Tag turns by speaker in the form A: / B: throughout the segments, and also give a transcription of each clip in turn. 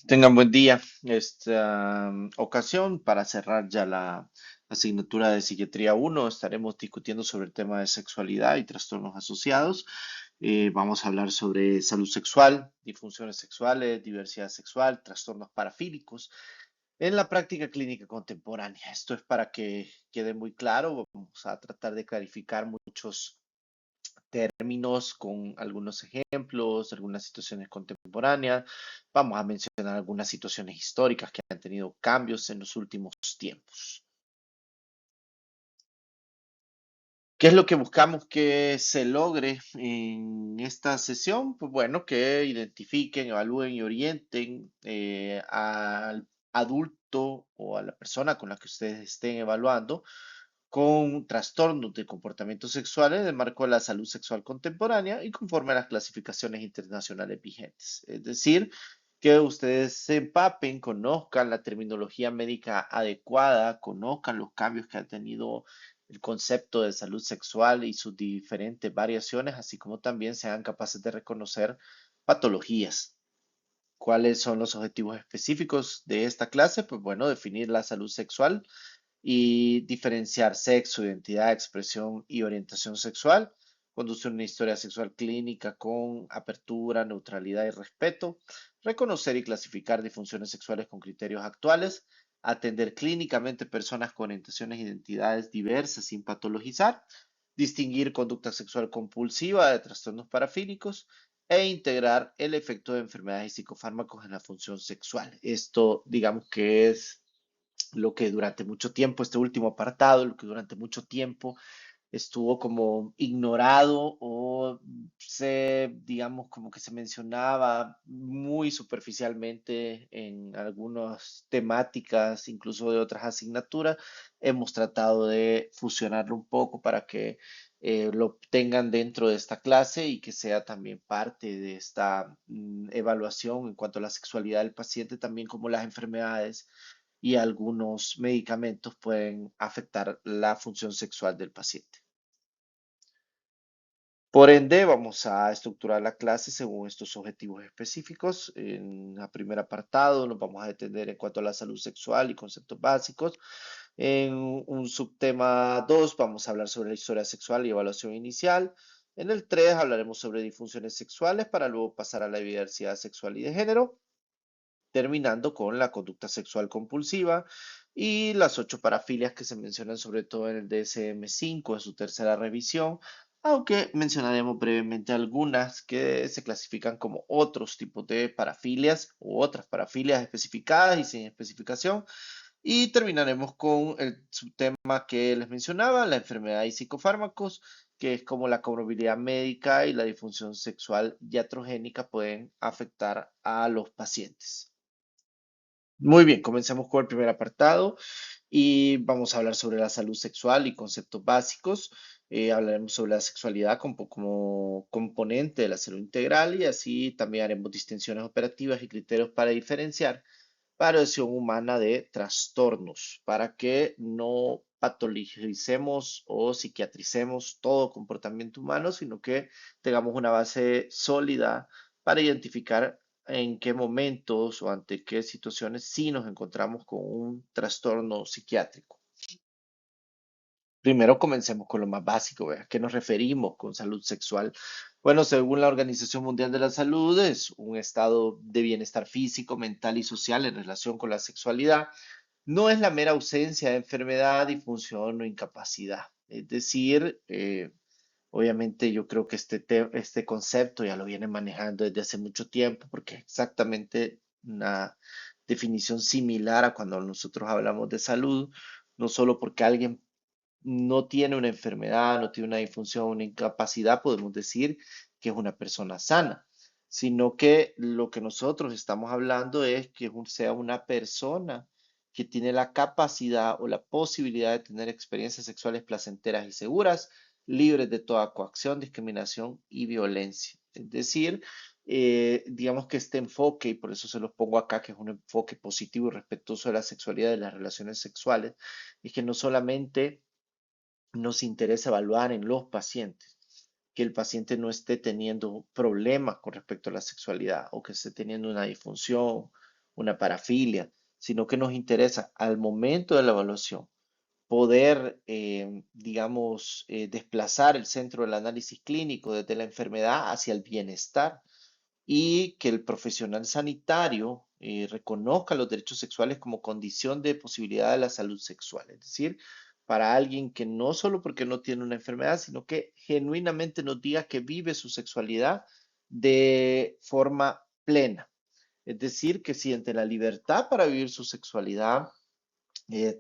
A: Tengan buen día. Esta ocasión, para cerrar ya la asignatura de Psiquiatría 1, estaremos discutiendo sobre el tema de sexualidad y trastornos asociados. Vamos a hablar sobre salud sexual, disfunciones sexuales, diversidad sexual, trastornos parafílicos en la práctica clínica contemporánea. Esto es para que quede muy claro. Vamos a tratar de clarificar muchos términos con algunos ejemplos, algunas situaciones contemporáneas. Vamos a mencionar algunas situaciones históricas que han tenido cambios en los últimos tiempos. ¿Qué es lo que buscamos que se logre en esta sesión? Pues bueno, que identifiquen, evalúen y orienten al adulto o a la persona con la que ustedes estén evaluando con trastornos de comportamientos sexuales en el marco de la salud sexual contemporánea y conforme a las clasificaciones internacionales vigentes. Es decir, que ustedes se empapen, conozcan la terminología médica adecuada, conozcan los cambios que ha tenido el concepto de salud sexual y sus diferentes variaciones, así como también sean capaces de reconocer patologías. ¿Cuáles son los objetivos específicos de esta clase? Pues bueno, definir la salud sexual y diferenciar sexo, identidad, expresión y orientación sexual, conducir una historia sexual clínica con apertura, neutralidad y respeto, reconocer y clasificar disfunciones sexuales con criterios actuales, atender clínicamente personas con orientaciones e identidades diversas sin patologizar, distinguir conducta sexual compulsiva de trastornos parafílicos e integrar el efecto de enfermedades y psicofármacos en la función sexual. Esto, digamos que es lo que durante mucho tiempo, este último apartado, lo que durante mucho tiempo estuvo como ignorado o digamos, como que se mencionaba muy superficialmente en algunas temáticas, incluso de otras asignaturas. Hemos tratado de fusionarlo un poco para que lo tengan dentro de esta clase y que sea también parte de esta evaluación en cuanto a la sexualidad del paciente, también como las enfermedades y algunos medicamentos pueden afectar la función sexual del paciente. Por ende, vamos a estructurar la clase según estos objetivos específicos. En el primer apartado nos vamos a detener en cuanto a la salud sexual y conceptos básicos. En un subtema 2 vamos a hablar sobre la historia sexual y evaluación inicial. En el 3 hablaremos sobre disfunciones sexuales para luego pasar a la diversidad sexual y de género, terminando con la conducta sexual compulsiva y las 8 parafilias que se mencionan sobre todo en el DSM-5 en su tercera revisión, aunque mencionaremos brevemente algunas que se clasifican como otros tipos de parafilias u otras parafilias especificadas y sin especificación. Y terminaremos con el subtema que les mencionaba, la enfermedad y psicofármacos, que es como la comorbilidad médica y la disfunción sexual iatrogénica pueden afectar a los pacientes. Muy bien, comencemos con el primer apartado y vamos a hablar sobre la salud sexual y conceptos básicos. Hablaremos sobre la sexualidad como componente de la salud integral y así también haremos distinciones operativas y criterios para diferenciar variación humana de trastornos, para que no patologicemos o psiquiatricemos todo comportamiento humano, sino que tengamos una base sólida para identificar en qué momentos o ante qué situaciones sí nos encontramos con un trastorno psiquiátrico. Primero comencemos con lo más básico, ¿a qué nos referimos con salud sexual? Bueno, según la Organización Mundial de la Salud, es un estado de bienestar físico, mental y social en relación con la sexualidad. No es la mera ausencia de enfermedad, disfunción o incapacidad. Es decir, obviamente yo creo que este concepto ya lo vienen manejando desde hace mucho tiempo porque es exactamente una definición similar a cuando nosotros hablamos de salud, no solo porque alguien no tiene una enfermedad, no tiene una disfunción, una incapacidad, podemos decir que es una persona sana, sino que lo que nosotros estamos hablando es que sea una persona que tiene la capacidad o la posibilidad de tener experiencias sexuales placenteras y seguras, libres de toda coacción, discriminación y violencia. Es decir, digamos que este enfoque, y por eso se los pongo acá, que es un enfoque positivo y respetuoso de la sexualidad y de las relaciones sexuales, es que no solamente nos interesa evaluar en los pacientes que el paciente no esté teniendo problemas con respecto a la sexualidad o que esté teniendo una disfunción, una parafilia, sino que nos interesa al momento de la evaluación poder, digamos, desplazar el centro del análisis clínico desde la enfermedad hacia el bienestar y que el profesional sanitario reconozca los derechos sexuales como condición de posibilidad de la salud sexual. Es decir, para alguien que no solo porque no tiene una enfermedad, sino que genuinamente nos diga que vive su sexualidad de forma plena. Es decir, que siente la libertad para vivir su sexualidad,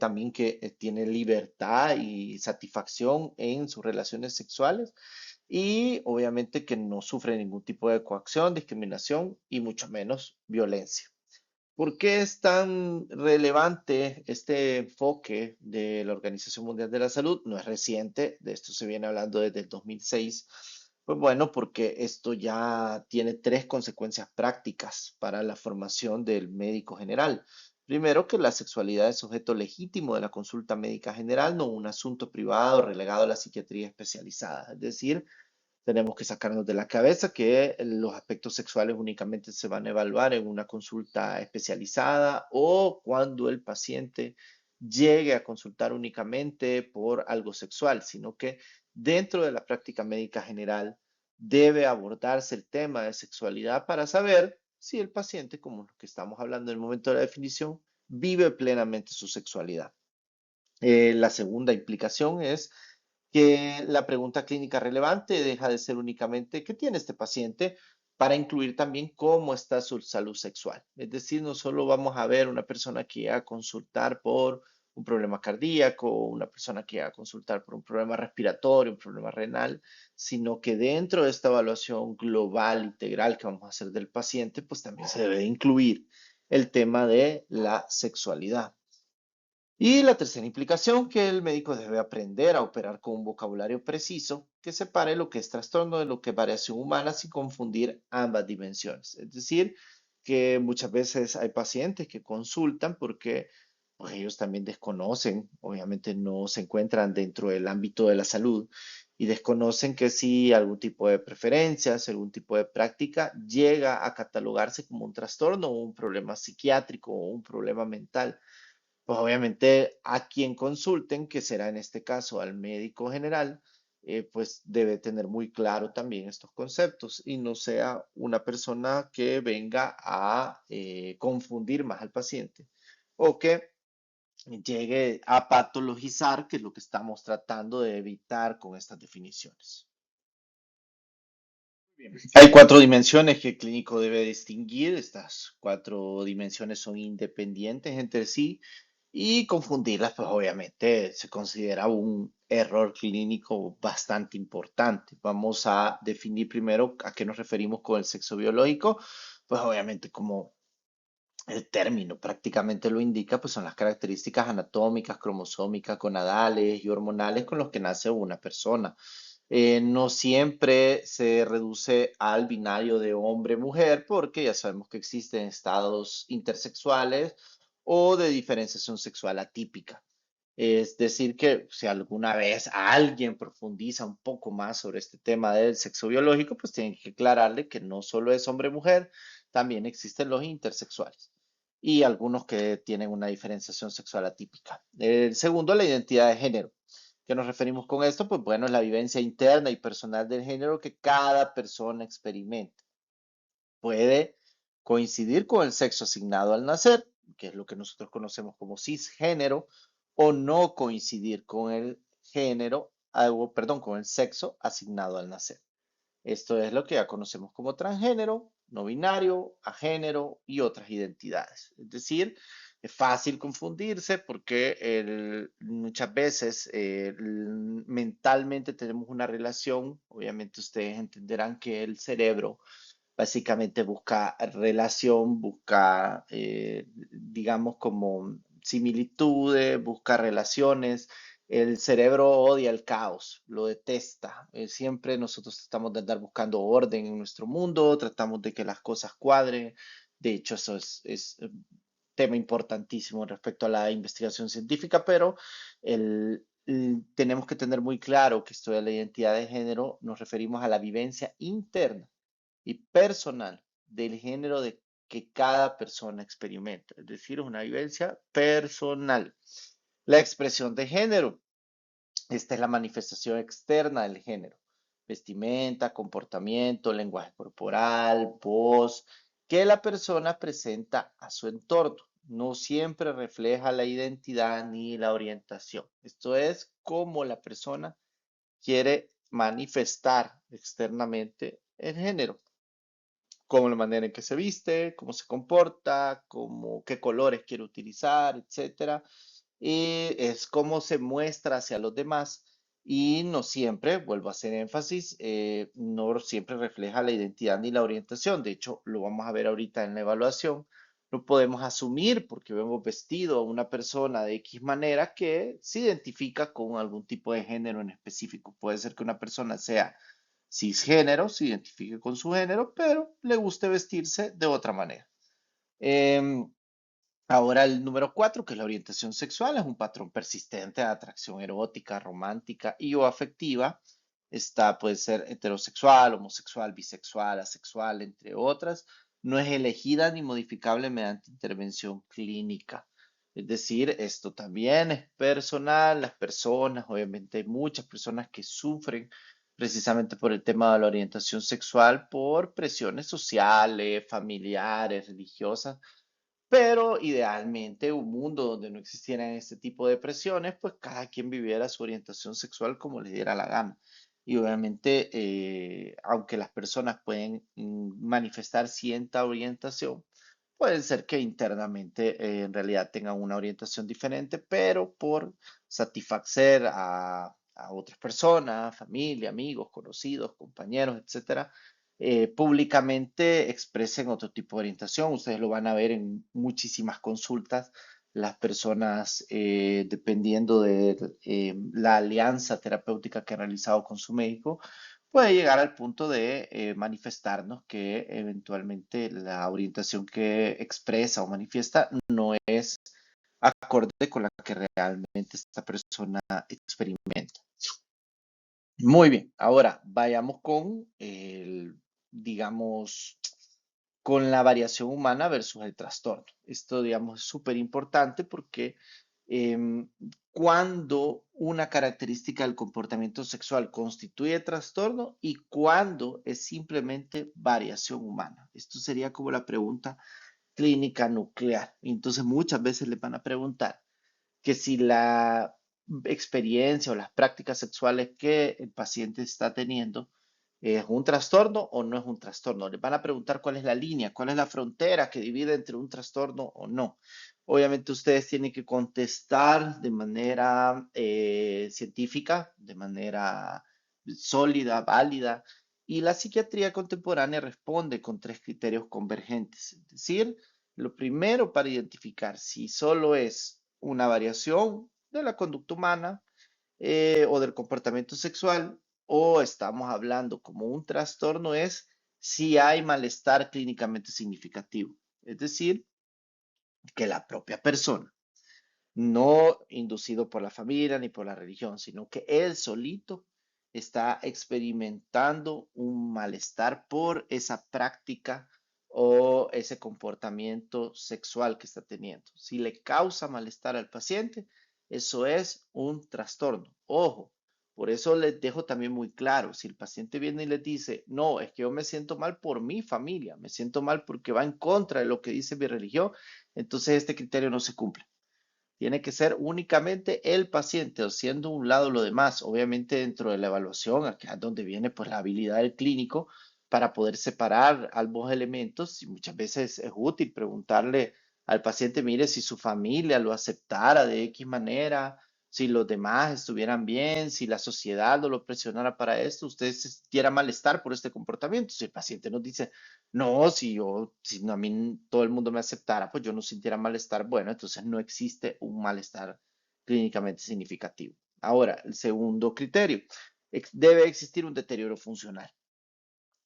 A: también que tiene libertad y satisfacción en sus relaciones sexuales y obviamente que no sufre ningún tipo de coacción, discriminación y mucho menos violencia. ¿Por qué es tan relevante este enfoque de la Organización Mundial de la Salud? No es reciente, de esto se viene hablando desde el 2006. Pues bueno, porque esto ya tiene tres consecuencias prácticas para la formación del médico general. Primero, que la sexualidad es sujeto legítimo de la consulta médica general, no un asunto privado relegado a la psiquiatría especializada. Es decir, tenemos que sacarnos de la cabeza que los aspectos sexuales únicamente se van a evaluar en una consulta especializada o cuando el paciente llegue a consultar únicamente por algo sexual, sino que dentro de la práctica médica general debe abordarse el tema de sexualidad para saber si el paciente, como lo que estamos hablando en el momento de la definición, vive plenamente su sexualidad. La segunda implicación es que la pregunta clínica relevante deja de ser únicamente qué tiene este paciente para incluir también cómo está su salud sexual. Es decir, no solo vamos a ver una persona que va a consultar por un problema cardíaco, una persona que va a consultar por un problema respiratorio, un problema renal, sino que dentro de esta evaluación global, integral que vamos a hacer del paciente, pues también se debe incluir el tema de la sexualidad. Y la tercera implicación, que el médico debe aprender a operar con un vocabulario preciso que separe lo que es trastorno de lo que es variación humana sin confundir ambas dimensiones. Es decir, que muchas veces hay pacientes que consultan porque pues, ellos también desconocen, obviamente no se encuentran dentro del ámbito de la salud y desconocen que si algún tipo de preferencias, algún tipo de práctica llega a catalogarse como un trastorno o un problema psiquiátrico o un problema mental, pues obviamente a quien consulten, que será en este caso al médico general, pues debe tener muy claro también estos conceptos y no sea una persona que venga a confundir más al paciente o que llegue a patologizar, que es lo que estamos tratando de evitar con estas definiciones. Bien. Hay cuatro dimensiones que el clínico debe distinguir. Estas cuatro dimensiones son independientes entre sí y confundirlas, pues obviamente se considera un error clínico bastante importante. Vamos a definir primero a qué nos referimos con el sexo biológico. Pues obviamente como el término prácticamente lo indica, pues son las características anatómicas, cromosómicas, gonadales y hormonales con los que nace una persona. No siempre se reduce al binario de hombre-mujer, porque ya sabemos que existen estados intersexuales o de diferenciación sexual atípica. Es decir, que si alguna vez alguien profundiza un poco más sobre este tema del sexo biológico, pues tienen que aclararle que no solo es hombre-mujer, también existen los intersexuales y algunos que tienen una diferenciación sexual atípica. El segundo, la identidad de género. ¿Qué nos referimos con esto? Pues bueno, es la vivencia interna y personal del género que cada persona experimenta. Puede coincidir con el sexo asignado al nacer, que es lo que nosotros conocemos como cisgénero, o no coincidir con el género, perdón, con el sexo asignado al nacer. Esto es lo que ya conocemos como transgénero, no binario, agénero y otras identidades. Es decir, es fácil confundirse porque muchas veces mentalmente tenemos una relación, obviamente ustedes entenderán que el cerebro básicamente busca relación, busca, digamos, como similitudes, busca relaciones. El cerebro odia el caos, lo detesta. Siempre nosotros tratamos de andar buscando orden en nuestro mundo, tratamos de que las cosas cuadren. De hecho, eso es tema importantísimo respecto a la investigación científica, pero tenemos que tener muy claro que esto de la identidad de género nos referimos a la vivencia interna y personal del género de que cada persona experimenta, es decir, es una vivencia personal. La expresión de género. Esta es la manifestación externa del género. Vestimenta, comportamiento, lenguaje corporal, voz, que la persona presenta a su entorno. No siempre refleja la identidad ni la orientación. Esto es cómo la persona quiere manifestar externamente el género, como la manera en que se viste, cómo se comporta, qué colores quiere utilizar, etcétera. Y es cómo se muestra hacia los demás y no siempre, vuelvo a hacer énfasis, no siempre refleja la identidad ni la orientación. De hecho, lo vamos a ver ahorita en la evaluación. No podemos asumir porque vemos vestido a una persona de X manera que se identifica con algún tipo de género en específico. Puede ser que una persona sea cisgénero, se identifique con su género, pero le guste vestirse de otra manera. Em, Ahora el número 4, que es la orientación sexual, es un patrón persistente de atracción erótica, romántica y o afectiva. Esta puede ser heterosexual, homosexual, bisexual, asexual, entre otras. No es elegida ni modificable mediante intervención clínica. Es decir, esto también es personal. Las personas, obviamente hay muchas personas que sufren precisamente por el tema de la orientación sexual, por presiones sociales, familiares, religiosas, pero idealmente un mundo donde no existieran este tipo de presiones, pues cada quien viviera su orientación sexual como le diera la gana. Y obviamente, aunque las personas pueden manifestar cierta orientación, puede ser que internamente en realidad tengan una orientación diferente, pero por satisfacer a otras personas, familia, amigos, conocidos, compañeros, etcétera, públicamente expresen otro tipo de orientación. Ustedes lo van a ver en muchísimas consultas. Las personas, dependiendo de la alianza terapéutica que han realizado con su médico, puede llegar al punto de manifestarnos que eventualmente la orientación que expresa o manifiesta no es acorde con la que realmente esta persona experimenta. Muy bien, ahora vayamos con digamos, con la variación humana versus el trastorno. Esto, digamos, es súper importante porque em, cuando una característica del comportamiento sexual constituye trastorno y cuando es simplemente variación humana. Esto sería como la pregunta clínica nuclear. Entonces, muchas veces le van a preguntar que si la experiencia o las prácticas sexuales que el paciente está teniendo es un trastorno o no es un trastorno. Les van a preguntar cuál es la línea, cuál es la frontera que divide entre un trastorno o no. Obviamente ustedes tienen que contestar de manera científica, de manera sólida, válida, y la psiquiatría contemporánea responde con tres criterios convergentes. Es decir, lo primero para identificar si solo es una variación de la conducta humana o del comportamiento sexual o estamos hablando como un trastorno es si hay malestar clínicamente significativo. Es decir, que la propia persona, no inducido por la familia ni por la religión, sino que él solito está experimentando un malestar por esa práctica o ese comportamiento sexual que está teniendo. Si le causa malestar al paciente, eso es un trastorno. Ojo, por eso les dejo también muy claro, si el paciente viene y les dice, no, es que yo me siento mal por mi familia, me siento mal porque va en contra de lo que dice mi religión, entonces este criterio no se cumple. Tiene que ser únicamente el paciente, o siendo un lado lo demás, obviamente dentro de la evaluación, acá es donde viene pues la habilidad del clínico para poder separar ambos elementos y muchas veces es útil preguntarle al paciente, mire, si su familia lo aceptara de X manera, si los demás estuvieran bien, si la sociedad no lo presionara para esto, usted sintiera malestar por este comportamiento. Si el paciente nos dice, no, si no, a mí todo el mundo me aceptara, pues yo no sintiera malestar. Bueno, entonces no existe un malestar clínicamente significativo. Ahora, el segundo criterio, debe existir un deterioro funcional.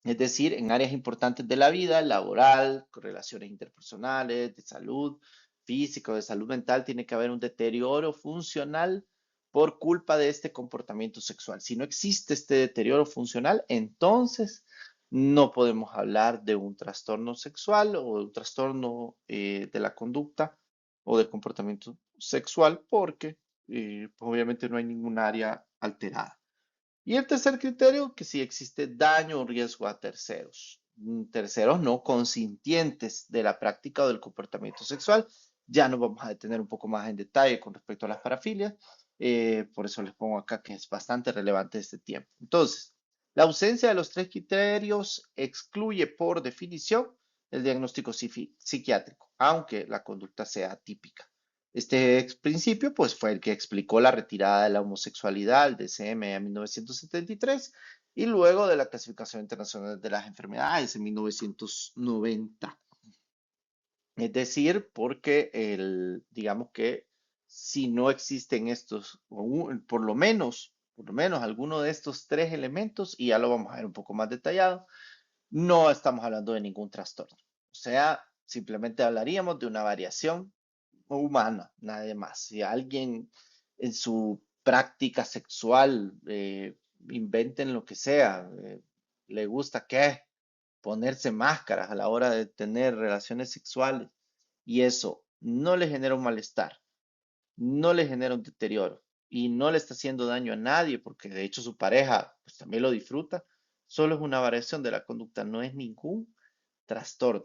A: Es decir, en áreas importantes de la vida, laboral, con relaciones interpersonales, de salud física o de salud mental, tiene que haber un deterioro funcional por culpa de este comportamiento sexual. Si no existe este deterioro funcional, entonces No podemos hablar de un trastorno sexual o de un trastorno de la conducta o del comportamiento sexual porque pues, obviamente no hay ningún área alterada. Y el tercer criterio, que si existe daño o riesgo a terceros. Terceros no consintientes de la práctica o del comportamiento sexual. Ya nos vamos a detener un poco más en detalle con respecto a las parafilias. Por eso les pongo acá que es bastante relevante este tiempo. Entonces, la ausencia de los tres criterios excluye por definición el diagnóstico psiquiátrico, aunque la conducta sea típica. Este principio pues, fue el que explicó la retirada de la homosexualidad del DSM en 1973 y luego de la Clasificación Internacional de las Enfermedades en 1990. Es decir, porque digamos que si no existen estos, por lo menos alguno de estos tres elementos, y ya lo vamos a ver un poco más detallado, no estamos hablando de ningún trastorno. O sea, simplemente hablaríamos de una variación humana, nada más. Si alguien en su práctica sexual inventen lo que sea, le gusta qué, ponerse máscaras a la hora de tener relaciones sexuales y eso no le genera un malestar, no le genera un deterioro y no le está haciendo daño a nadie porque de hecho su pareja pues también lo disfruta, solo es una variación de la conducta, no es ningún trastorno.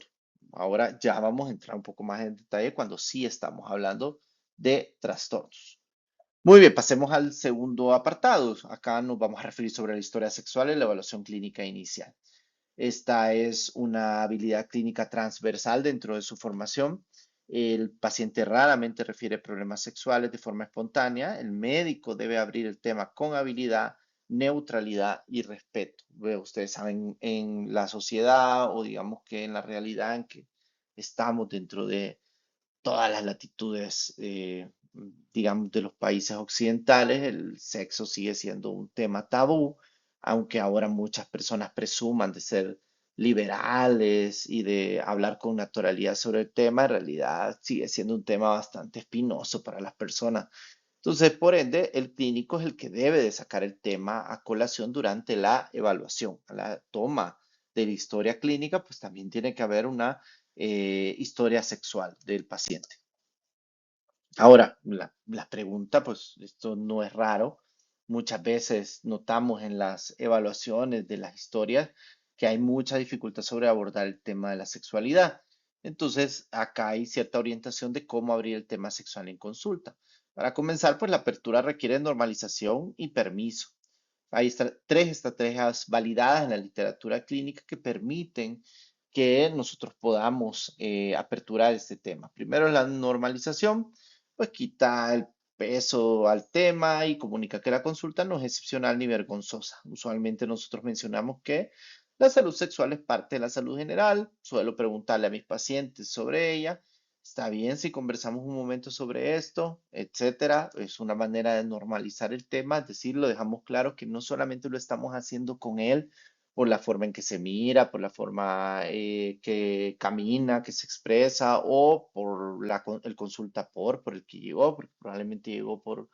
A: Ahora ya vamos a entrar un poco más en detalle cuando sí estamos hablando de trastornos. Muy bien, pasemos al segundo apartado. Acá nos vamos a referir sobre la historia sexual y la evaluación clínica inicial. Esta es una habilidad clínica transversal dentro de su formación. El paciente raramente refiere problemas sexuales de forma espontánea. El médico debe abrir el tema con habilidad, neutralidad y respeto. Ustedes saben, en la sociedad o digamos que en la realidad en que estamos dentro de todas las latitudes, digamos, de los países occidentales, el sexo sigue siendo un tema tabú, aunque ahora muchas personas presuman de ser liberales y de hablar con naturalidad sobre el tema, en realidad sigue siendo un tema bastante espinoso para las personas. Entonces, por ende, el clínico es el que debe de sacar el tema a colación durante la evaluación, a la toma de la historia clínica, pues también tiene que haber una historia sexual del paciente. Ahora, la pregunta, pues esto no es raro. Muchas veces notamos en las evaluaciones de las historias que hay mucha dificultad sobre abordar el tema de la sexualidad. Entonces, acá hay cierta orientación de cómo abrir el tema sexual en consulta. Para comenzar, pues la apertura requiere normalización y permiso. Hay tres estrategias validadas en la literatura clínica que permiten que nosotros podamos aperturar este tema. Primero es la normalización, pues quita el peso al tema y comunica que la consulta no es excepcional ni vergonzosa. Usualmente nosotros mencionamos que la salud sexual es parte de la salud general. Suelo preguntarle a mis pacientes sobre ella. Está bien si conversamos un momento sobre esto, etcétera. Es una manera de normalizar el tema, es decir, lo dejamos claro que no solamente lo estamos haciendo con él por la forma en que se mira, por la forma que camina, que se expresa, o por el consulta por el que llegó, porque probablemente llegó por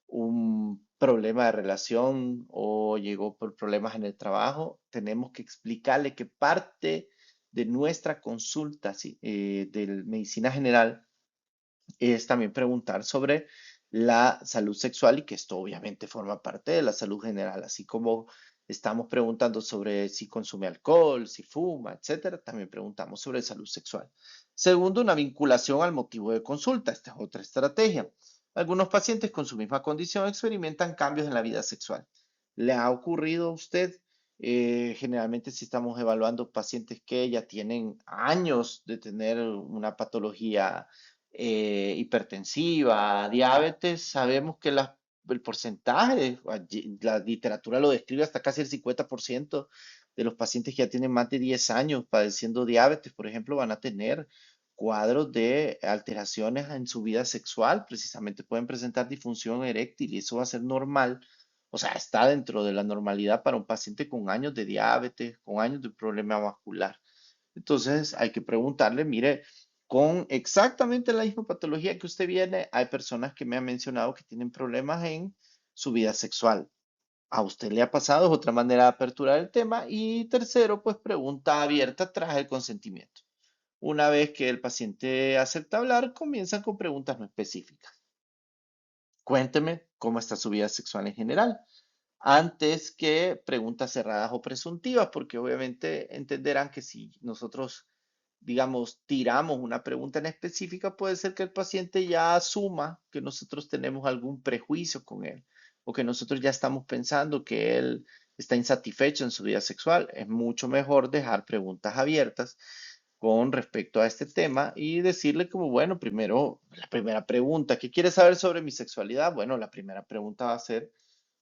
A: un problema de relación o llegó por problemas en el trabajo, tenemos que explicarle que parte de nuestra consulta de medicina general es también preguntar sobre la salud sexual y que esto obviamente forma parte de la salud general, así como estamos preguntando sobre si consume alcohol, si fuma, etcétera, también preguntamos sobre salud sexual. Segundo, una vinculación al motivo de consulta. Esta es otra estrategia. Algunos pacientes con su misma condición experimentan cambios en la vida sexual. ¿Le ha ocurrido a usted? Generalmente si estamos evaluando pacientes que ya tienen años de tener una patología hipertensiva, diabetes, sabemos que el porcentaje, la literatura lo describe hasta casi el 50% de los pacientes que ya tienen más de 10 años padeciendo diabetes, por ejemplo, van a tener cuadros de alteraciones en su vida sexual, precisamente pueden presentar disfunción eréctil y eso va a ser normal. O sea, está dentro de la normalidad para un paciente con años de diabetes, con años de problema vascular. Entonces hay que preguntarle, mire, con exactamente la misma patología que usted viene, hay personas que me han mencionado que tienen problemas en su vida sexual. ¿A usted le ha pasado? Es otra manera de aperturar el tema. Y tercero, pues pregunta abierta tras el consentimiento. Una vez que el paciente acepta hablar, comienzan con preguntas no específicas. Cuénteme cómo está su vida sexual en general, antes que preguntas cerradas o presuntivas, porque obviamente entenderán que si nosotros, digamos, tiramos una pregunta en específica, puede ser que el paciente ya asuma que nosotros tenemos algún prejuicio con él o que nosotros ya estamos pensando que él está insatisfecho en su vida sexual. Es mucho mejor dejar preguntas abiertas con respecto a este tema y decirle como, bueno, primero, la primera pregunta, ¿qué quiere saber sobre mi sexualidad? Bueno, la primera pregunta va a ser,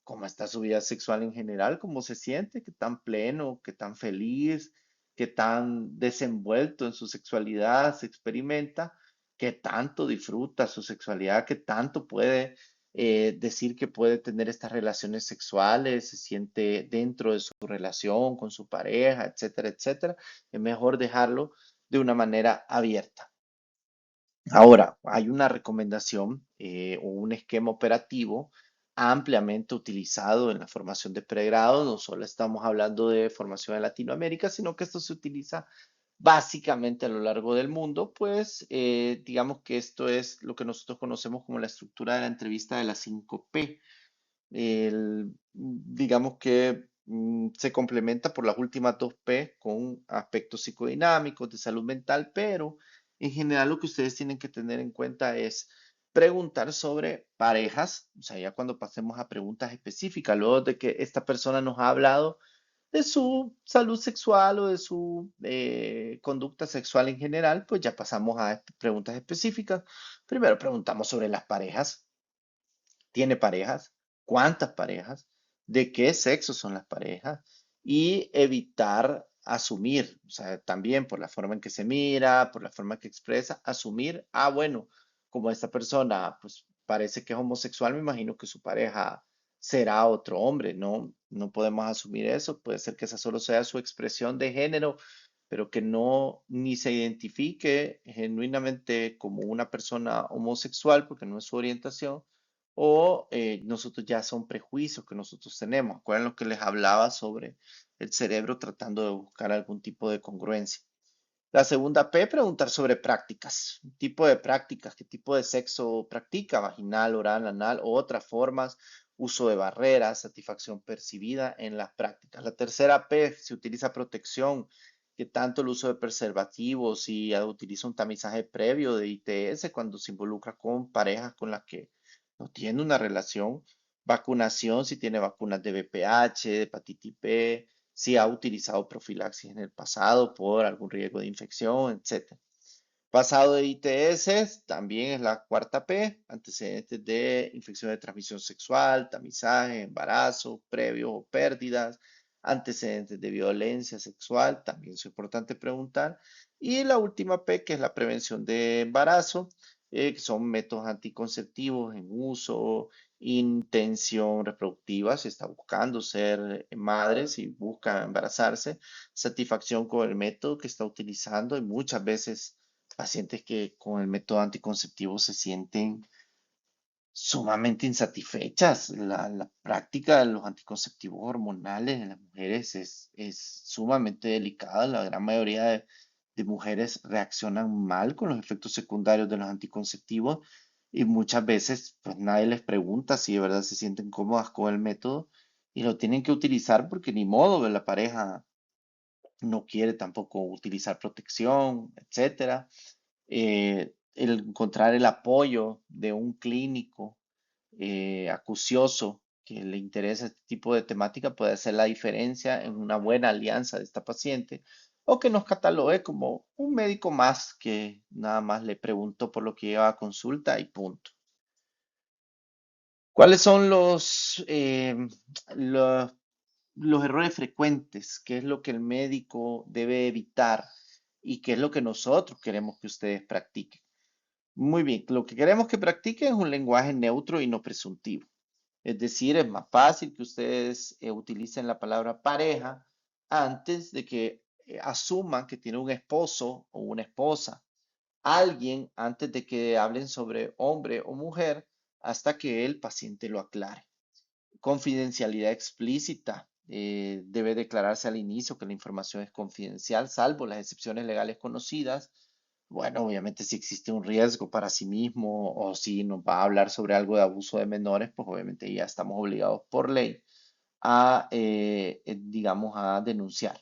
A: ¿cómo está su vida sexual en general? ¿Cómo se siente? ¿Qué tan pleno? ¿Qué tan feliz? ¿Qué tan desenvuelto en su sexualidad se experimenta? ¿Qué tanto disfruta su sexualidad? ¿Qué tanto puede decir que puede tener estas relaciones sexuales? ¿Se siente dentro de su relación con su pareja, etcétera, etcétera? Es mejor dejarlo de una manera abierta. Ahora, hay una recomendación o un esquema operativo ampliamente utilizado en la formación de pregrado. No solo estamos hablando de formación en Latinoamérica, sino que esto se utiliza básicamente a lo largo del mundo, pues digamos que esto es lo que nosotros conocemos como la estructura de la entrevista de las 5P. Digamos que se complementa por las últimas dos P con aspectos psicodinámicos de salud mental, pero en general lo que ustedes tienen que tener en cuenta es preguntar sobre parejas, o sea, ya cuando pasemos a preguntas específicas, luego de que esta persona nos ha hablado de su salud sexual o de su conducta sexual en general, pues ya pasamos a preguntas específicas. Primero preguntamos sobre las parejas. ¿Tiene parejas? ¿Cuántas parejas? ¿De qué sexo son las parejas? Y evitar asumir, o sea, también por la forma en que se mira, por la forma que expresa, asumir, bueno, como esta persona pues parece que es homosexual, me imagino que su pareja será otro hombre, ¿no? No podemos asumir eso, puede ser que esa solo sea su expresión de género, pero que no ni se identifique genuinamente como una persona homosexual porque no es su orientación, o nosotros ya son prejuicios que nosotros tenemos. ¿Acuerdan lo que les hablaba sobre el cerebro tratando de buscar algún tipo de congruencia? La segunda P, preguntar sobre prácticas. Tipo de prácticas, qué tipo de sexo practica, vaginal, oral, anal o otras formas, uso de barreras, satisfacción percibida en las prácticas. La tercera P, si utiliza protección, qué tanto el uso de preservativos, si utiliza un tamizaje previo de ITS cuando se involucra con parejas con las que no tiene una relación, vacunación, si tiene vacunas de VPH, de hepatitis B, si ha utilizado profilaxis en el pasado por algún riesgo de infección, etc. Pasado de ITS, también es la cuarta P, antecedentes de infección de transmisión sexual, tamizaje, embarazo, previo o pérdidas, antecedentes de violencia sexual, también es importante preguntar. Y la última P, que es la prevención de embarazo, que son métodos anticonceptivos en uso, intención reproductiva, si está buscando ser madre, si busca embarazarse, satisfacción con el método que está utilizando y muchas veces pacientes que con el método anticonceptivo se sienten sumamente insatisfechas. La práctica de los anticonceptivos hormonales en las mujeres es sumamente delicada. La gran mayoría de mujeres reaccionan mal con los efectos secundarios de los anticonceptivos y muchas veces pues nadie les pregunta si de verdad se sienten cómodas con el método y lo tienen que utilizar porque ni modo, la pareja no quiere tampoco utilizar protección, etcétera. El encontrar el apoyo de un clínico acucioso que le interesa este tipo de temática puede hacer la diferencia en una buena alianza de esta paciente o que nos catalogue como un médico más que nada más le preguntó por lo que lleva a consulta y punto. ¿Cuáles son los errores frecuentes? ¿Qué es lo que el médico debe evitar? ¿Y qué es lo que nosotros queremos que ustedes practiquen? Muy bien, lo que queremos que practiquen es un lenguaje neutro y no presuntivo. Es decir, es más fácil que ustedes utilicen la palabra pareja antes de que asuman que tiene un esposo o una esposa. Alguien antes de que hablen sobre hombre o mujer hasta que el paciente lo aclare. Confidencialidad explícita. Debe declararse al inicio que la información es confidencial, salvo las excepciones legales conocidas. Bueno, obviamente si existe un riesgo para sí mismo o si nos va a hablar sobre algo de abuso de menores, pues obviamente ya estamos obligados por ley a, digamos, a denunciar.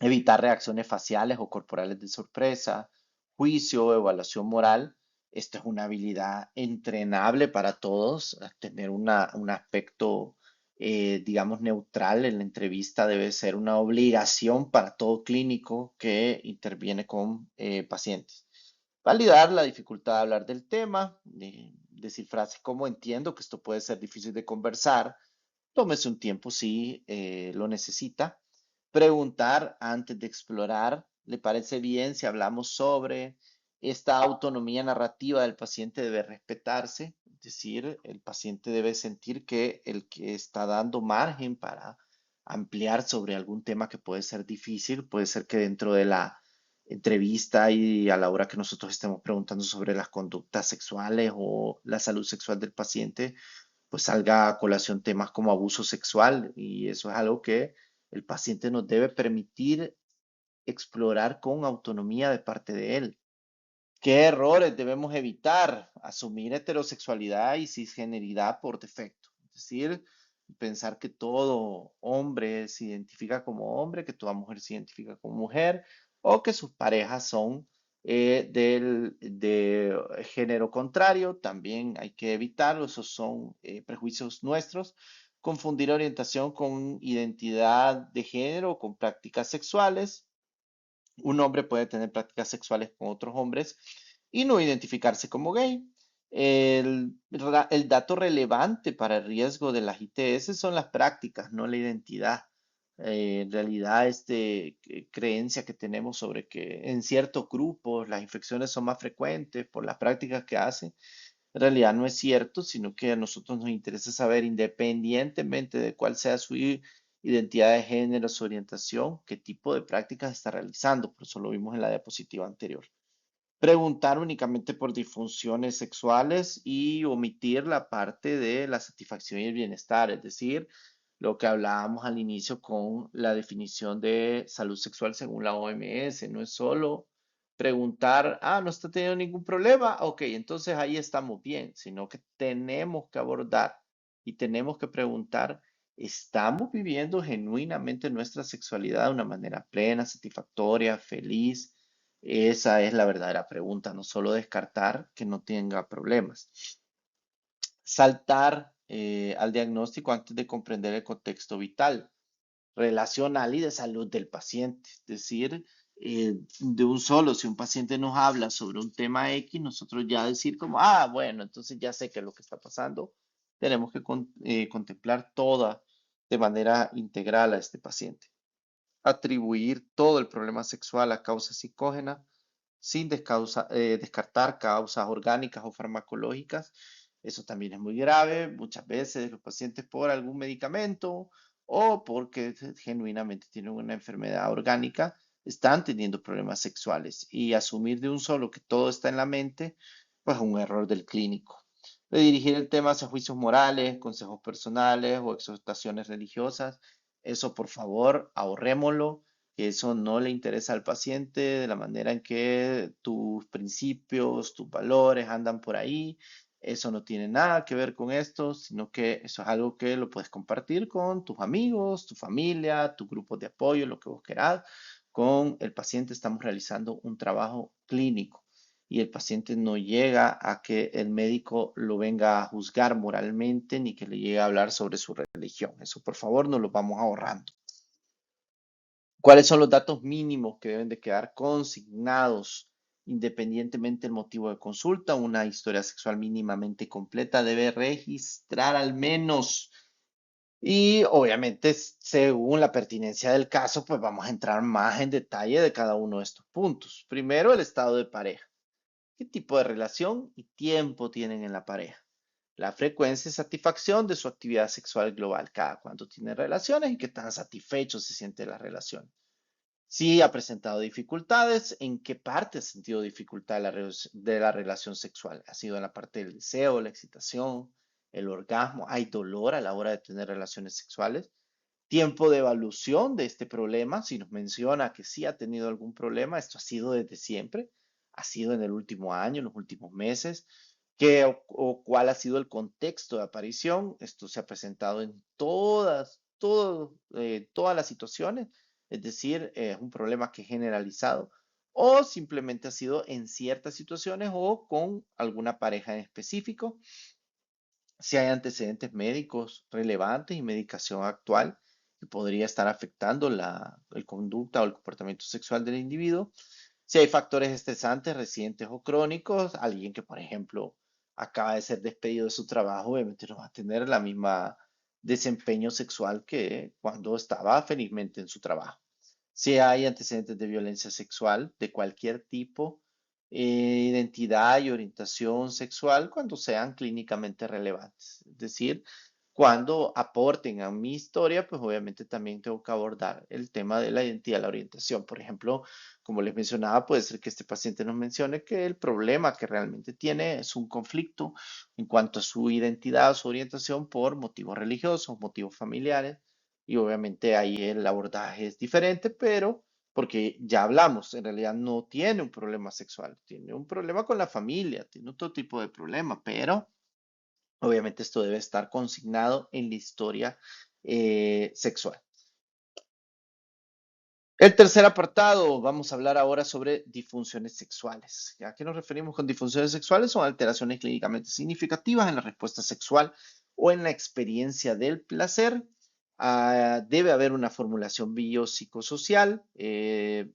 A: Evitar reacciones faciales o corporales de sorpresa, juicio, evaluación moral. Esto es una habilidad entrenable para todos. Tener un aspecto, digamos, neutral en la entrevista debe ser una obligación para todo clínico que interviene con pacientes. Validar la dificultad de hablar del tema, decir frases como entiendo que esto puede ser difícil de conversar, tómese un tiempo si lo necesita. Preguntar antes de explorar. ¿Le parece bien si hablamos sobre esta autonomía narrativa del paciente debe respetarse? Es decir, el paciente debe sentir que el que está dando margen para ampliar sobre algún tema que puede ser difícil, puede ser que dentro de la entrevista y a la hora que nosotros estemos preguntando sobre las conductas sexuales o la salud sexual del paciente, pues salga a colación temas como abuso sexual y eso es algo que el paciente nos debe permitir explorar con autonomía de parte de él. ¿Qué errores debemos evitar? Asumir heterosexualidad y cisgeneridad por defecto. Es decir, pensar que todo hombre se identifica como hombre, que toda mujer se identifica como mujer, o que sus parejas son de género contrario. También hay que evitarlo, esos son prejuicios nuestros. Confundir orientación con identidad de género o con prácticas sexuales. Un hombre puede tener prácticas sexuales con otros hombres y no identificarse como gay. El dato relevante para el riesgo de las ITS son las prácticas, no la identidad. En realidad, creencia que tenemos sobre que en ciertos grupos las infecciones son más frecuentes por las prácticas que hacen, en realidad no es cierto, sino que a nosotros nos interesa saber, independientemente de cuál sea su identidad de género, su orientación, qué tipo de prácticas está realizando. Por eso lo vimos en la diapositiva anterior. Preguntar únicamente por disfunciones sexuales y omitir la parte de la satisfacción y el bienestar, es decir, lo que hablábamos al inicio con la definición de salud sexual según la OMS. No es solo preguntar, no está teniendo ningún problema, ok, entonces ahí estamos bien, sino que tenemos que abordar y tenemos que preguntar, ¿estamos viviendo genuinamente nuestra sexualidad de una manera plena, satisfactoria, feliz? Esa es la verdadera pregunta, no solo descartar que no tenga problemas. Saltar al diagnóstico antes de comprender el contexto vital, relacional y de salud del paciente. Es decir, de un solo, si un paciente nos habla sobre un tema X, nosotros ya decir como, bueno, entonces ya sé qué es lo que está pasando. Tenemos que contemplar toda de manera integral a este paciente. Atribuir todo el problema sexual a causas psicógenas sin descartar causas orgánicas o farmacológicas. Eso también es muy grave. Muchas veces los pacientes por algún medicamento o porque genuinamente tienen una enfermedad orgánica están teniendo problemas sexuales y asumir de un solo que todo está en la mente, pues es un error del clínico. Redirigir el tema hacia juicios morales, consejos personales o exhortaciones religiosas. Eso, por favor, ahorrémoslo, que eso no le interesa al paciente de la manera en que tus principios, tus valores andan por ahí. Eso no tiene nada que ver con esto, sino que eso es algo que lo puedes compartir con tus amigos, tu familia, tu grupo de apoyo, lo que vos querás. Con el paciente estamos realizando un trabajo clínico y el paciente no llega a que el médico lo venga a juzgar moralmente ni que le llegue a hablar sobre su religión. Eso, por favor, nos lo vamos ahorrando. ¿Cuáles son los datos mínimos que deben de quedar consignados independientemente del motivo de consulta? Una historia sexual mínimamente completa debe registrar al menos. Y obviamente, según la pertinencia del caso, pues vamos a entrar más en detalle de cada uno de estos puntos. Primero, el estado de pareja. ¿Qué tipo de relación y tiempo tienen en la pareja? La frecuencia y satisfacción de su actividad sexual global, cada cuánto tiene relaciones y qué tan satisfecho se siente la relación. Si ha presentado dificultades, ¿en qué parte ha sentido dificultad de la relación sexual? ¿Ha sido en la parte del deseo, la excitación, el orgasmo, hay dolor a la hora de tener relaciones sexuales, tiempo de evolución de este problema, si nos menciona que sí ha tenido algún problema, esto ha sido desde siempre, ha sido en el último año, en los últimos meses, qué o cuál ha sido el contexto de aparición, esto se ha presentado en todas las situaciones, es decir, es un problema que es generalizado o simplemente ha sido en ciertas situaciones o con alguna pareja en específico, si hay antecedentes médicos relevantes y medicación actual que podría estar afectando el conducta o el comportamiento sexual del individuo, si hay factores estresantes recientes o crónicos, alguien que, por ejemplo, acaba de ser despedido de su trabajo, obviamente no va a tener la misma desempeño sexual que cuando estaba felizmente en su trabajo. Si hay antecedentes de violencia sexual de cualquier tipo, identidad y orientación sexual cuando sean clínicamente relevantes. Es decir, cuando aporten a mi historia, pues obviamente también tengo que abordar el tema de la identidad, la orientación. Por ejemplo, como les mencionaba, puede ser que este paciente nos mencione que el problema que realmente tiene es un conflicto en cuanto a su identidad, su orientación por motivos religiosos, motivos familiares y obviamente ahí el abordaje es diferente, pero porque ya hablamos, en realidad no tiene un problema sexual, tiene un problema con la familia, tiene otro tipo de problema, pero obviamente esto debe estar consignado en la historia sexual. El tercer apartado, vamos a hablar ahora sobre disfunciones sexuales. ¿A qué nos referimos con disfunciones sexuales? Son alteraciones clínicamente significativas en la respuesta sexual o en la experiencia del placer. Debe haber una formulación biopsicosocial.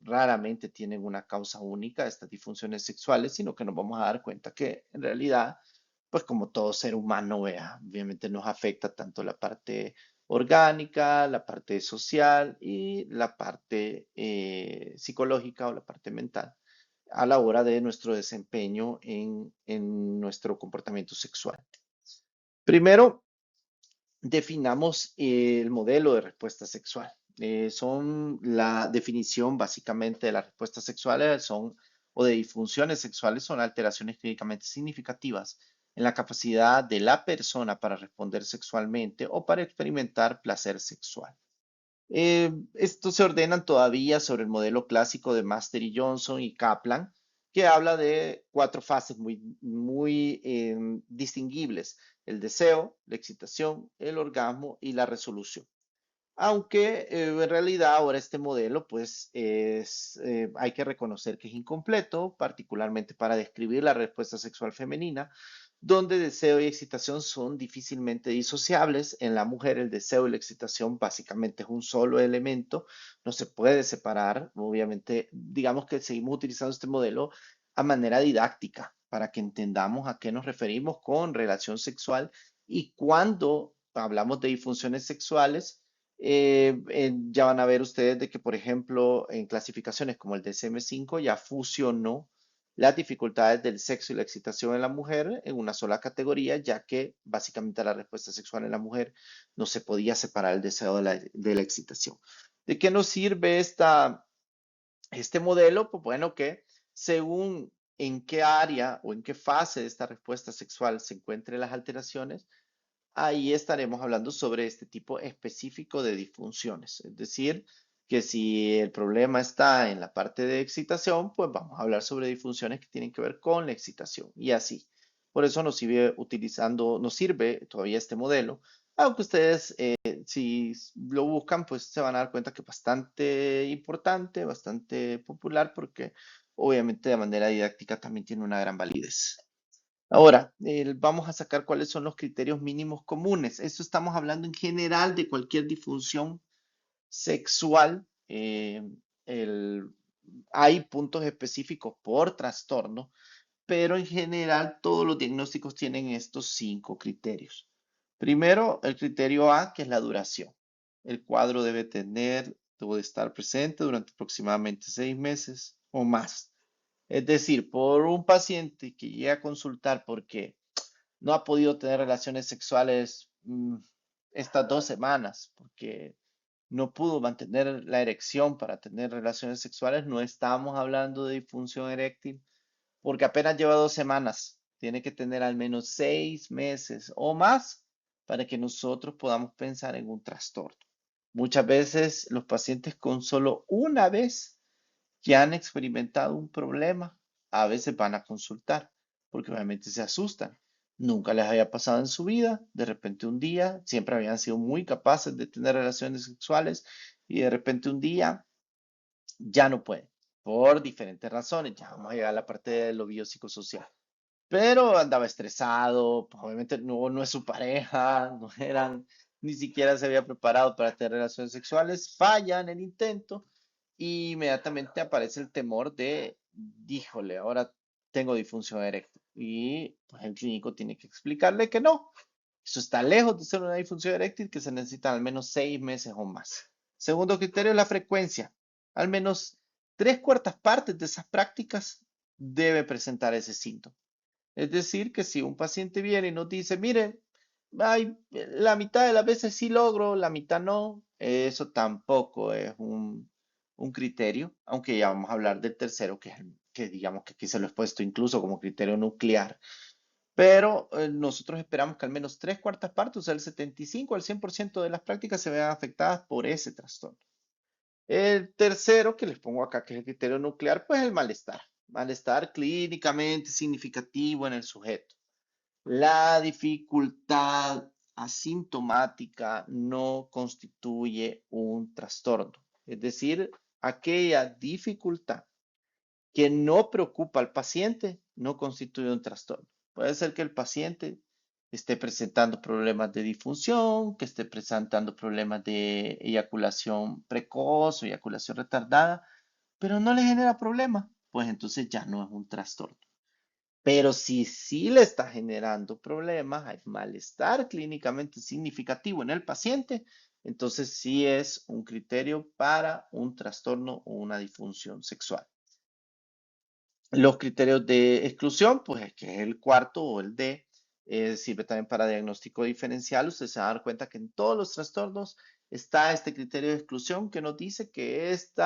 A: Raramente tienen una causa única estas disfunciones sexuales, sino que nos vamos a dar cuenta que en realidad, pues como todo ser humano, vea, obviamente nos afecta tanto la parte orgánica, la parte social y la parte psicológica o la parte mental a la hora de nuestro desempeño en nuestro comportamiento sexual. Primero, definamos el modelo de respuesta sexual. Son la definición básicamente de las respuestas sexuales son o de disfunciones sexuales son alteraciones clínicamente significativas en la capacidad de la persona para responder sexualmente o para experimentar placer sexual. Estos se ordenan todavía sobre el modelo clásico de Master y Johnson y Kaplan, que habla de cuatro fases muy distinguibles: el deseo, la excitación, el orgasmo y la resolución. Aunque en realidad ahora este modelo pues hay que reconocer que es incompleto, particularmente para describir la respuesta sexual femenina, donde deseo y excitación son difícilmente disociables. En la mujer el deseo y la excitación básicamente es un solo elemento, no se puede separar. Obviamente, digamos que seguimos utilizando este modelo a manera didáctica para que entendamos a qué nos referimos con relación sexual y cuando hablamos de disfunciones sexuales ya van a ver ustedes de que, por ejemplo, en clasificaciones como el DSM-5 ya fusionó las dificultades del sexo y la excitación en la mujer en una sola categoría, ya que básicamente la respuesta sexual en la mujer no se podía separar el deseo de la excitación. ¿De qué nos sirve este modelo? Pues bueno, que según en qué área o en qué fase de esta respuesta sexual se encuentren las alteraciones, ahí estaremos hablando sobre este tipo específico de disfunciones. Es decir, que si el problema está en la parte de excitación, pues vamos a hablar sobre disfunciones que tienen que ver con la excitación y así. Por eso nos sirve todavía este modelo, aunque ustedes si lo buscan, pues se van a dar cuenta que es bastante importante, bastante popular, porque obviamente de manera didáctica también tiene una gran validez. Ahora, vamos a sacar cuáles son los criterios mínimos comunes. Esto estamos hablando en general de cualquier disfunción sexual. El- Hay puntos específicos por trastorno, pero en general todos los diagnósticos tienen estos 5 criterios. Primero, el criterio A, que es la duración. El cuadro debe estar presente durante aproximadamente 6 meses o más. Es decir, por un paciente que llega a consultar porque no ha podido tener relaciones sexuales estas 2 semanas, porque no pudo mantener la erección para tener relaciones sexuales, no estamos hablando de disfunción eréctil, porque apenas lleva 2 semanas. Tiene que tener al menos 6 meses o más para que nosotros podamos pensar en un trastorno. Muchas veces los pacientes con solo una vez que han experimentado un problema, a veces van a consultar, porque obviamente se asustan. Nunca les había pasado en su vida, de repente un día, siempre habían sido muy capaces de tener relaciones sexuales y de repente un día ya no pueden, por diferentes razones. Ya vamos a llegar a la parte de lo biopsicosocial. Pero andaba estresado, pues, obviamente no es su pareja, no eran, ni siquiera se había preparado para tener relaciones sexuales, falla en el intento y inmediatamente aparece el temor de, díjole, ahora tengo disfunción eréctil. Y pues el clínico tiene que explicarle que no, eso está lejos de ser una disfunción eréctil, que se necesitan al menos 6 meses o más. Segundo criterio es la frecuencia. Al menos 3/4 partes de esas prácticas debe presentar ese síntoma. Es decir, que si un paciente viene y nos dice, mire, ay, la mitad de las veces sí logro, la mitad no, eso tampoco es un criterio, aunque ya vamos a hablar del tercero, que digamos que aquí se lo he puesto incluso como criterio nuclear. Pero nosotros esperamos que al menos 3/4 partes, o sea, el 75 al 100% de las prácticas se vean afectadas por ese trastorno. El tercero que les pongo acá, que es el criterio nuclear, pues el malestar. Malestar clínicamente significativo en el sujeto. La dificultad asintomática no constituye un trastorno. Es decir, aquella dificultad que no preocupa al paciente no constituye un trastorno. Puede ser que el paciente esté presentando problemas de disfunción, que esté presentando problemas de eyaculación precoz o eyaculación retardada, pero no le genera problema, pues entonces ya no es un trastorno. Pero si sí le está generando problemas, hay malestar clínicamente significativo en el paciente, entonces sí es un criterio para un trastorno o una disfunción sexual. Los criterios de exclusión, pues que es el cuarto o el D, sirve también para diagnóstico diferencial. Usted se va a dar cuenta que en todos los trastornos está este criterio de exclusión que nos dice que este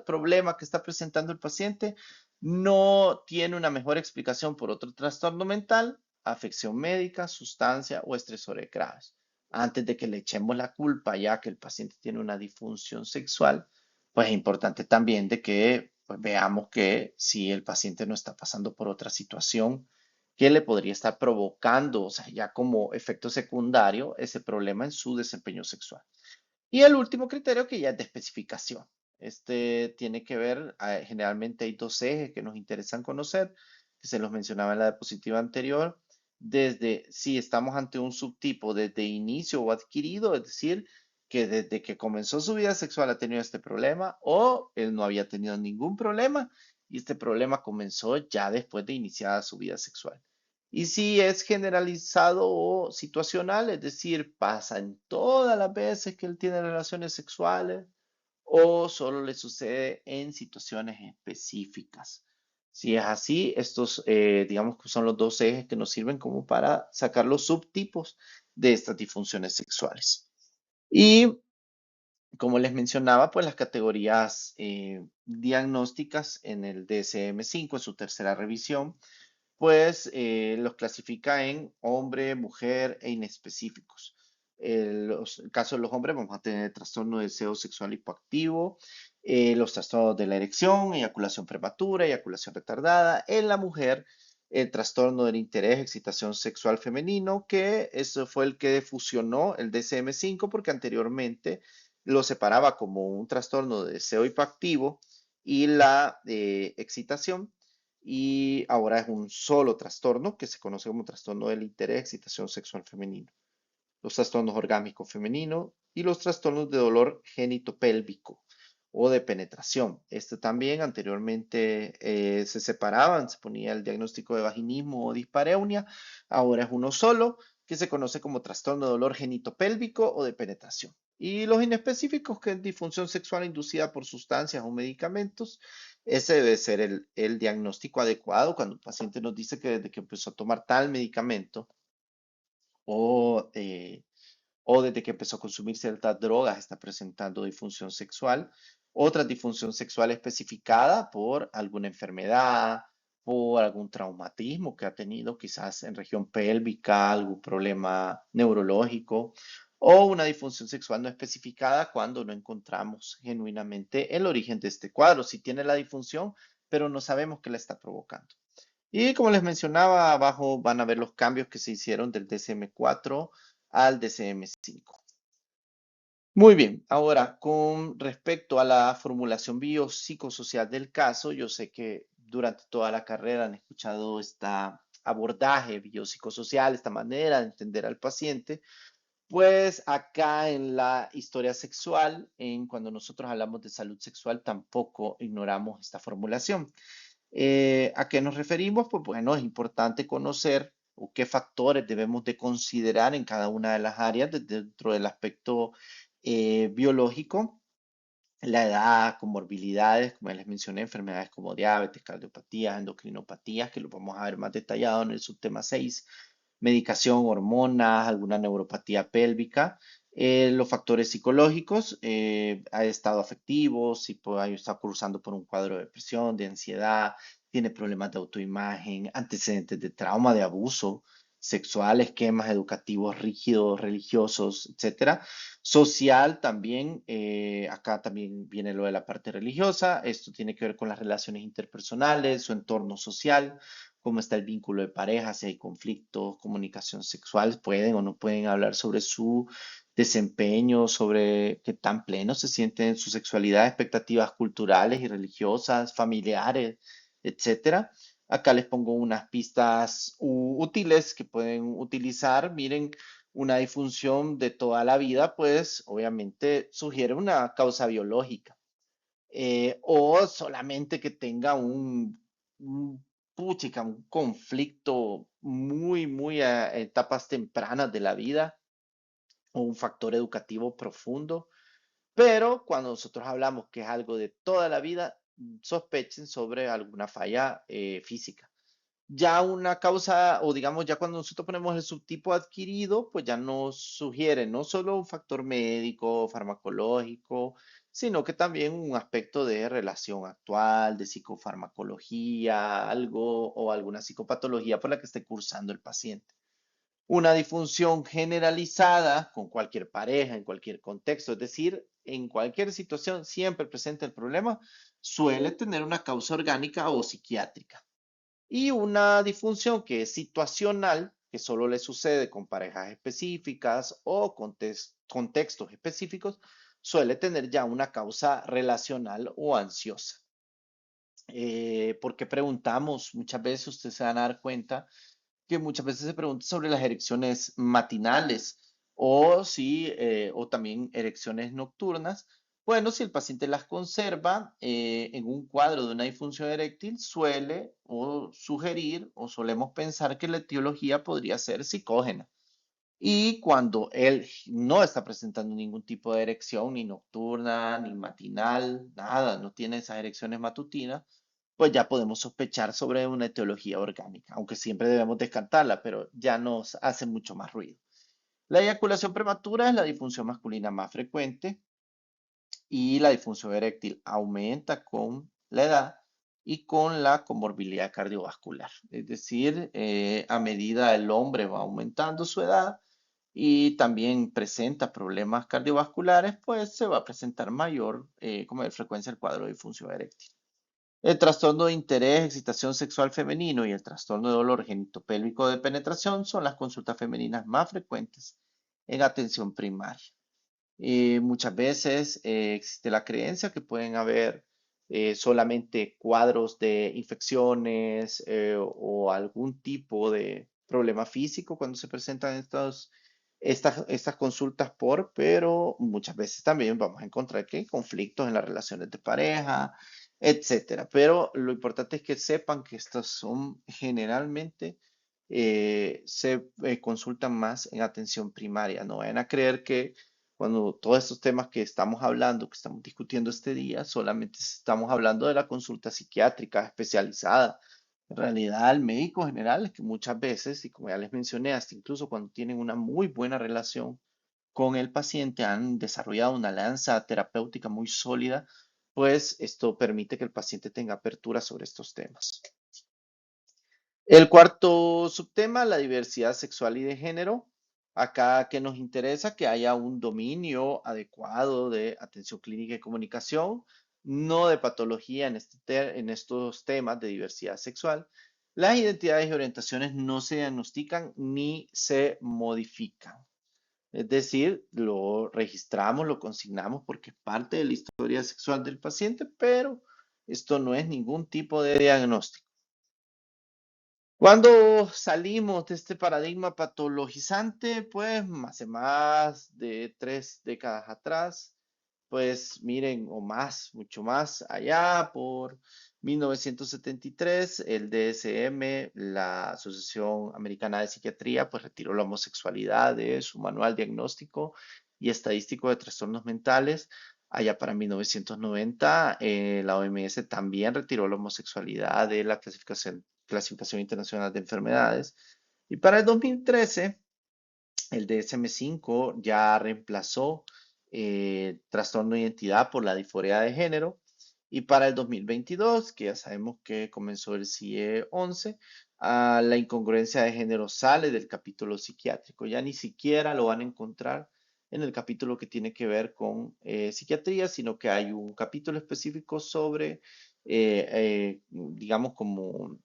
A: problema que está presentando el paciente no tiene una mejor explicación por otro trastorno mental, afección médica, sustancia o estresores graves. Antes de que le echemos la culpa ya que el paciente tiene una disfunción sexual, pues es importante también de que pues, veamos que si el paciente no está pasando por otra situación que le podría estar provocando, o sea, ya como efecto secundario, ese problema en su desempeño sexual. Y el último criterio que ya es de especificación. Este tiene que ver, generalmente hay dos ejes que nos interesan conocer, que se los mencionaba en la diapositiva anterior, desde si estamos ante un subtipo desde inicio o adquirido, es decir, que desde que comenzó su vida sexual ha tenido este problema o él no había tenido ningún problema y este problema comenzó ya después de iniciada su vida sexual. Y si es generalizado o situacional, es decir, pasa en todas las veces que él tiene relaciones sexuales o solo le sucede en situaciones específicas. Si es así, estos, digamos que son los dos ejes que nos sirven como para sacar los subtipos de estas disfunciones sexuales. Y como les mencionaba, pues las categorías diagnósticas en el DSM-5, en su tercera revisión, pues los clasifica en hombre, mujer e inespecíficos. El caso de los hombres, vamos a tener trastorno de deseo sexual hipoactivo, los trastornos de la erección, eyaculación prematura, eyaculación retardada. En la mujer, el trastorno del interés, excitación sexual femenino, que eso fue el que fusionó el DSM-5 porque anteriormente lo separaba como un trastorno de deseo hipoactivo y la excitación y ahora es un solo trastorno que se conoce como trastorno del interés, excitación sexual femenino, los trastornos orgánicos femeninos y los trastornos de dolor genitopélvico o de penetración. Este también anteriormente se separaban, se ponía el diagnóstico de vaginismo o dispareunia, ahora es uno solo que se conoce como trastorno de dolor genitopélvico o de penetración. Y los inespecíficos, que es disfunción sexual inducida por sustancias o medicamentos, ese debe ser el diagnóstico adecuado cuando el paciente nos dice que desde que empezó a tomar tal medicamento o, eh, o desde que empezó a consumir ciertas drogas está presentando disfunción sexual. Otra disfunción sexual especificada por alguna enfermedad, por algún traumatismo que ha tenido, quizás en región pélvica, algún problema neurológico o una disfunción sexual no especificada cuando no encontramos genuinamente el origen de este cuadro. Si tiene la disfunción, pero no sabemos qué la está provocando. Y como les mencionaba, abajo van a ver los cambios que se hicieron del DSM-4 al DSM-5. Muy bien, ahora con respecto a la formulación biopsicosocial del caso, yo sé que durante toda la carrera han escuchado este abordaje biopsicosocial, esta manera de entender al paciente, pues acá en la historia sexual, cuando nosotros hablamos de salud sexual, tampoco ignoramos esta formulación. ¿A qué nos referimos? Pues bueno, es importante conocer o qué factores debemos de considerar en cada una de las áreas dentro del aspecto biológico, la edad, comorbilidades, como ya les mencioné, enfermedades como diabetes, cardiopatías, endocrinopatías, que lo vamos a ver más detallado en el subtema 6, medicación, hormonas, alguna neuropatía pélvica, los factores psicológicos, ha estado afectivo, si está cruzando por un cuadro de depresión, de ansiedad, tiene problemas de autoimagen, antecedentes de trauma, de abuso sexual, esquemas educativos rígidos, religiosos, etcétera. Social también, acá también viene lo de la parte religiosa, esto tiene que ver con las relaciones interpersonales, su entorno social, cómo está el vínculo de pareja, si hay conflictos, comunicación sexual, pueden o no pueden hablar sobre su desempeño, sobre qué tan plenos se sienten en su sexualidad, expectativas culturales y religiosas, familiares, etcétera. Acá les pongo unas pistas útiles que pueden utilizar. Miren, una disfunción de toda la vida, pues obviamente sugiere una causa biológica. O solamente que tenga un conflicto muy a etapas tempranas de la vida o un factor educativo profundo. Pero cuando nosotros hablamos que es algo de toda la vida, sospechen sobre alguna falla física. Ya una causa, o digamos, ya cuando nosotros ponemos el subtipo adquirido, pues ya nos sugiere no solo un factor médico, farmacológico, sino que también un aspecto de relación actual, de psicofarmacología, algo o alguna psicopatología por la que esté cursando el paciente. Una disfunción generalizada con cualquier pareja, en cualquier contexto, es decir, en cualquier situación siempre presente el problema, suele tener una causa orgánica o psiquiátrica. Y una disfunción que es situacional, que solo le sucede con parejas específicas o contextos específicos, suele tener ya una causa relacional o ansiosa. Porque preguntamos, muchas veces ustedes se van a dar cuenta que muchas veces se pregunta sobre las erecciones matinales o si, o también erecciones nocturnas. Bueno, si el paciente las conserva en un cuadro de una disfunción eréctil, suele o sugerir o solemos pensar que la etiología podría ser psicógena. Y cuando él no está presentando ningún tipo de erección, ni nocturna, ni matinal, nada, no tiene esas erecciones matutinas, pues ya podemos sospechar sobre una etiología orgánica, aunque siempre debemos descartarla, pero ya nos hace mucho más ruido. La eyaculación prematura es la disfunción masculina más frecuente y la disfunción eréctil aumenta con la edad y con la comorbilidad cardiovascular. Es decir, a medida el hombre va aumentando su edad y también presenta problemas cardiovasculares, pues se va a presentar mayor como frecuencia el cuadro de disfunción eréctil. El trastorno de interés, excitación sexual femenino y el trastorno de dolor genitopélvico de penetración son las consultas femeninas más frecuentes en atención primaria. Muchas veces existe la creencia que pueden haber solamente cuadros de infecciones o algún tipo de problema físico cuando se presentan estas consultas pero muchas veces también vamos a encontrar que hay conflictos en las relaciones de pareja, etcétera. Pero lo importante es que sepan que estas son generalmente se consultan más en atención primaria. No vayan a creer que cuando todos estos temas que estamos hablando, que estamos discutiendo este día, solamente estamos hablando de la consulta psiquiátrica especializada. En realidad, el médico general es que muchas veces, y como ya les mencioné, hasta incluso cuando tienen una muy buena relación con el paciente, han desarrollado una alianza terapéutica muy sólida, pues esto permite que el paciente tenga apertura sobre estos temas. El cuarto subtema, la diversidad sexual y de género. Acá que nos interesa que haya un dominio adecuado de atención clínica y comunicación, no de patología en estos temas de diversidad sexual. Las identidades y orientaciones no se diagnostican ni se modifican. Es decir, lo registramos, lo consignamos porque es parte de la historia sexual del paciente, pero esto no es ningún tipo de diagnóstico. Cuando salimos de este paradigma patologizante, pues hace más de 3 décadas atrás, pues miren, o más, mucho más allá, por 1973, el DSM, la Asociación Americana de Psiquiatría, pues retiró la homosexualidad de su manual diagnóstico y estadístico de trastornos mentales. Allá para 1990, la OMS también retiró la homosexualidad de la clasificación internacional de enfermedades. Y para el 2013, el DSM-5 ya reemplazó trastorno de identidad por la disforia de género. Y para el 2022, que ya sabemos que comenzó el CIE-11, la incongruencia de género sale del capítulo psiquiátrico. Ya ni siquiera lo van a encontrar en el capítulo que tiene que ver con psiquiatría, sino que hay un capítulo específico sobre, digamos, como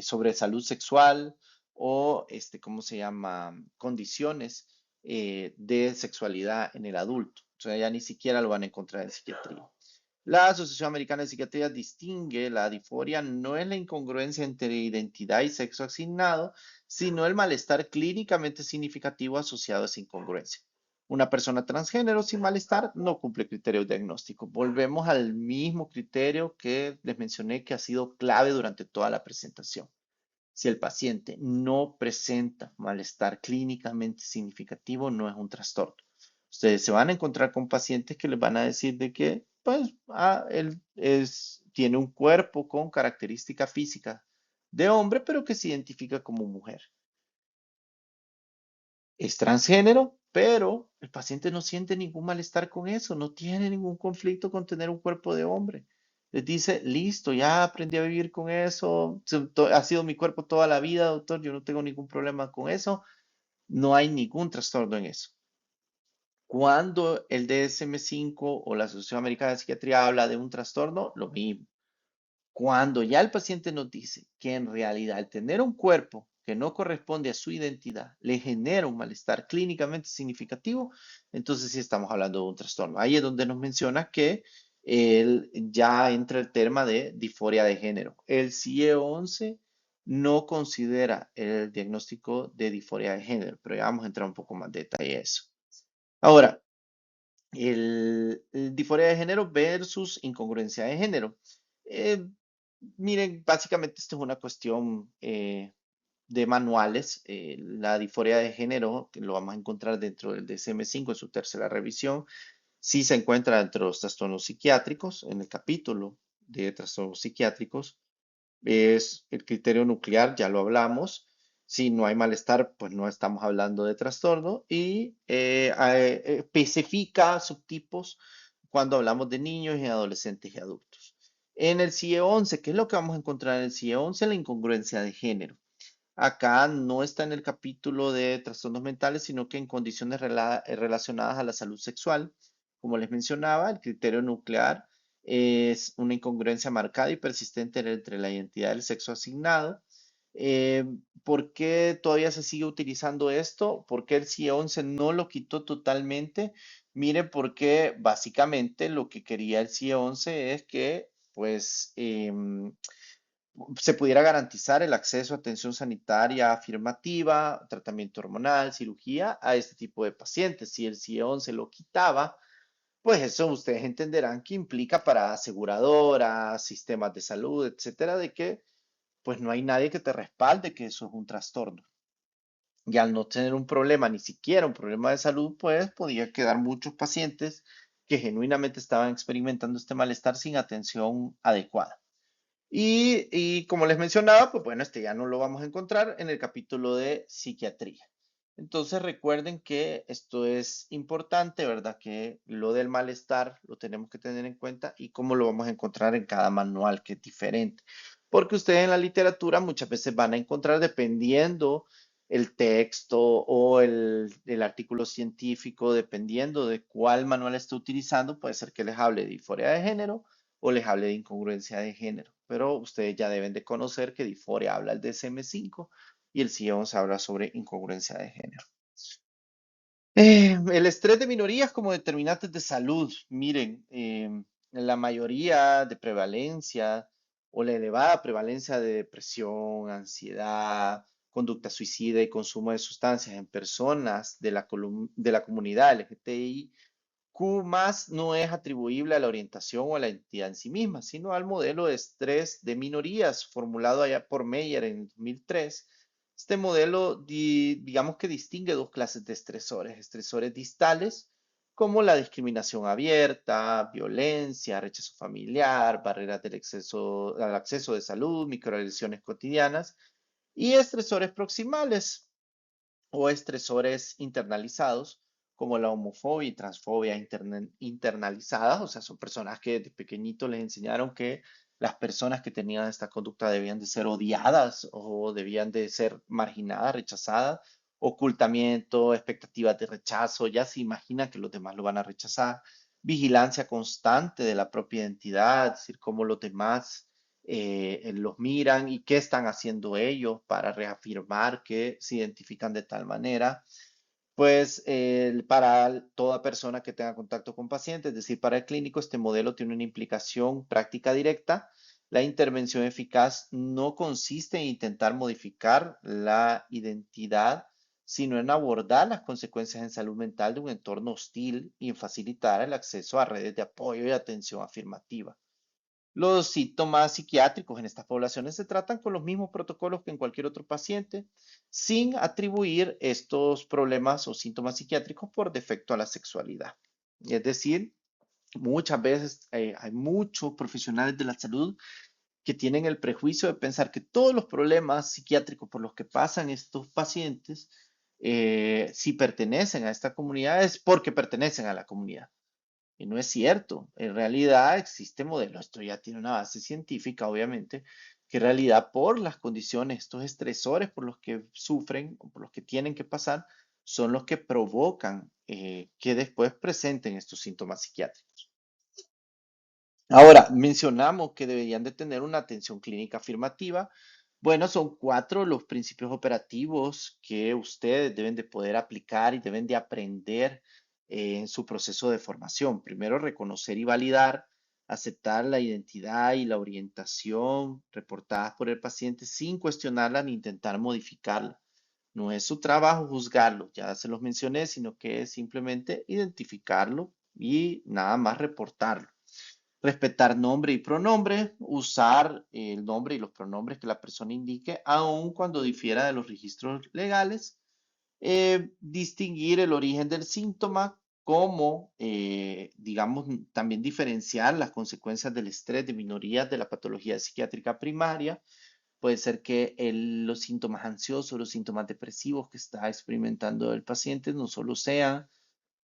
A: sobre salud sexual o, ¿cómo se llama? Condiciones de sexualidad en el adulto. O sea, ya ni siquiera lo van a encontrar en psiquiatría. La Asociación Americana de Psiquiatría distingue la disforia no es la incongruencia entre identidad y sexo asignado, sino el malestar clínicamente significativo asociado a esa incongruencia. Una persona transgénero sin malestar no cumple criterios diagnósticos. Volvemos al mismo criterio que les mencioné que ha sido clave durante toda la presentación. Si el paciente no presenta malestar clínicamente significativo, no es un trastorno. Ustedes se van a encontrar con pacientes que les van a decir de que, pues, él tiene un cuerpo con característica física de hombre, pero que se identifica como mujer. Es transgénero, pero el paciente no siente ningún malestar con eso, no tiene ningún conflicto con tener un cuerpo de hombre. Les dice, listo, ya aprendí a vivir con eso, ha sido mi cuerpo toda la vida, doctor, yo no tengo ningún problema con eso, no hay ningún trastorno en eso. Cuando el DSM-5 o la Asociación Americana de Psiquiatría habla de un trastorno, lo mismo. Cuando ya el paciente nos dice que en realidad el tener un cuerpo que no corresponde a su identidad le genera un malestar clínicamente significativo, entonces sí estamos hablando de un trastorno. Ahí es donde nos menciona que ya entra el tema de disforia de género. El CIE-11 no considera el diagnóstico de disforia de género, pero ya vamos a entrar un poco más de detalle a eso. Ahora, el disforia de género versus incongruencia de género. Eh, Miren, básicamente esto es una cuestión de manuales. La disforia de género, que lo vamos a encontrar dentro del DSM-5 en su tercera revisión, sí se encuentra dentro de los trastornos psiquiátricos, en el capítulo de trastornos psiquiátricos. Es el criterio nuclear, ya lo hablamos. Si no hay malestar, pues no estamos hablando de trastorno. Y especifica subtipos cuando hablamos de niños y adolescentes y adultos. En el CIE-11, ¿qué es lo que vamos a encontrar en el CIE-11? La incongruencia de género. Acá no está en el capítulo de trastornos mentales, sino que en condiciones relacionadas a la salud sexual. Como les mencionaba, el criterio nuclear es una incongruencia marcada y persistente entre la identidad del sexo asignado. Eh, ¿Por qué todavía se sigue utilizando esto? ¿Por qué el CIE-11 no lo quitó totalmente? Mire, porque básicamente lo que quería el CIE-11 es que, pues, se pudiera garantizar el acceso a atención sanitaria afirmativa, tratamiento hormonal, cirugía a este tipo de pacientes. Si el CIE-11 lo quitaba, pues eso ustedes entenderán que implica para aseguradoras, sistemas de salud, etcétera, de que pues no hay nadie que te respalde que eso es un trastorno. Y al no tener un problema, ni siquiera un problema de salud, pues podía quedar muchos pacientes que genuinamente estaban experimentando este malestar sin atención adecuada. Y como les mencionaba, pues bueno, este ya no lo vamos a encontrar en el capítulo de psiquiatría. Entonces recuerden que esto es importante, ¿verdad? Que lo del malestar lo tenemos que tener en cuenta y cómo lo vamos a encontrar en cada manual, que es diferente. porque ustedes en la literatura muchas veces van a encontrar, dependiendo el texto o el artículo científico, dependiendo de cuál manual esté utilizando, puede ser que les hable de disforia de género o les hable de incongruencia de género. Pero ustedes ya deben de conocer que disforia habla el DSM-5 y el CIE-11 habla sobre incongruencia de género. El estrés de minorías como determinantes de salud. Miren, la mayoría de prevalencia o la elevada prevalencia de depresión, ansiedad, conducta suicida y consumo de sustancias en personas de la comunidad LGTBI Q más no es atribuible a la orientación o a la entidad en sí misma, sino al modelo de estrés de minorías formulado allá por Meyer en 2003. Este modelo, digamos que distingue dos clases de estresores: estresores distales, como la discriminación abierta, violencia, rechazo familiar, barreras al acceso de salud, microagresiones cotidianas, y estresores proximales, o estresores internalizados, como la homofobia y transfobia internalizadas. O sea, son personas que desde pequeñito les enseñaron que las personas que tenían esta conducta debían de ser odiadas o debían de ser marginadas, rechazadas. Ocultamiento, expectativas de rechazo, ya se imagina que los demás lo van a rechazar. Vigilancia constante de la propia identidad, es decir, cómo los demás los miran y qué están haciendo ellos para reafirmar que se identifican de tal manera. Pues para toda persona que tenga contacto con pacientes, es decir, para el clínico, este modelo tiene una implicación práctica directa. La intervención eficaz no consiste en intentar modificar la identidad, sino en abordar las consecuencias en salud mental de un entorno hostil y en facilitar el acceso a redes de apoyo y atención afirmativa. Los síntomas psiquiátricos en estas poblaciones se tratan con los mismos protocolos que en cualquier otro paciente, sin atribuir estos problemas o síntomas psiquiátricos por defecto a la sexualidad. Es decir, muchas veces hay muchos profesionales de la salud que tienen el prejuicio de pensar que todos los problemas psiquiátricos por los que pasan estos pacientes, si pertenecen a esta comunidad, es porque pertenecen a la comunidad. Y no es cierto. En realidad existe modelo, esto ya tiene una base científica, obviamente, que en realidad por las condiciones, estos estresores por los que sufren o por los que tienen que pasar, son los que provocan que después presenten estos síntomas psiquiátricos. Ahora, mencionamos que deberían de tener una atención clínica afirmativa. Bueno, son 4 los principios operativos que ustedes deben de poder aplicar y deben de aprender en su proceso de formación. Primero, reconocer y validar, aceptar la identidad y la orientación reportadas por el paciente sin cuestionarla ni intentar modificarla. No es su trabajo juzgarlo, ya se los mencioné, sino que es simplemente identificarlo y nada más reportarlo. Respetar nombre y pronombre, usar el nombre y los pronombres que la persona indique, aun cuando difiera de los registros legales. Distinguir el origen del síntoma, como, digamos, también diferenciar las consecuencias del estrés de minorías de la patología psiquiátrica primaria. Puede ser que los síntomas ansiosos, los síntomas depresivos que está experimentando el paciente no solo sean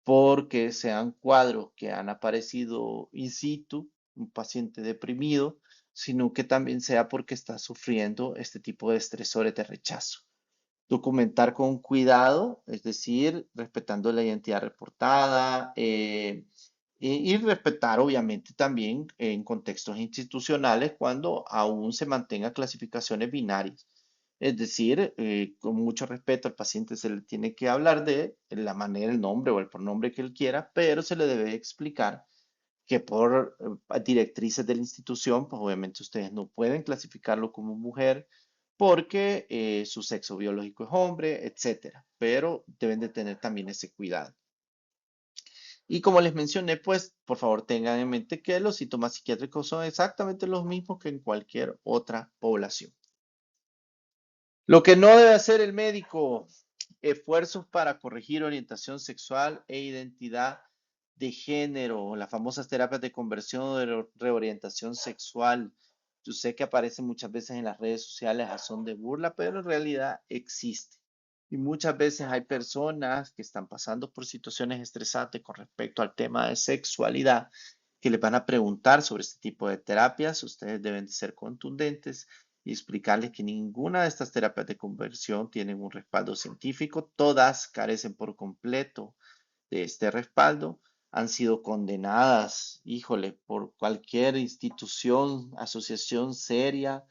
A: porque sean cuadros que han aparecido in situ, un paciente deprimido, sino que también sea porque está sufriendo este tipo de estresores de rechazo. Documentar con cuidado, es decir, respetando la identidad reportada, y respetar obviamente también en contextos institucionales cuando aún se mantengan clasificaciones binarias. Es decir, con mucho respeto al paciente se le tiene que hablar de la manera, el nombre o el pronombre que él quiera, pero se le debe explicar que por directrices de la institución, pues obviamente ustedes no pueden clasificarlo como mujer porque su sexo biológico es hombre, etcétera. Pero deben de tener también ese cuidado. Y como les mencioné, pues por favor tengan en mente que los síntomas psiquiátricos son exactamente los mismos que en cualquier otra población. Lo que no debe hacer el médico: esfuerzos para corregir orientación sexual e identidad de género, las famosas terapias de conversión o de reorientación sexual. Yo sé que aparecen muchas veces en las redes sociales a son de burla, pero en realidad existe. Y muchas veces hay personas que están pasando por situaciones estresantes con respecto al tema de sexualidad, que les van a preguntar sobre este tipo de terapias, ustedes deben de ser contundentes y explicarles que ninguna de estas terapias de conversión tienen un respaldo científico, todas carecen por completo de este respaldo, han sido condenadas, híjole, por cualquier institución, asociación seria,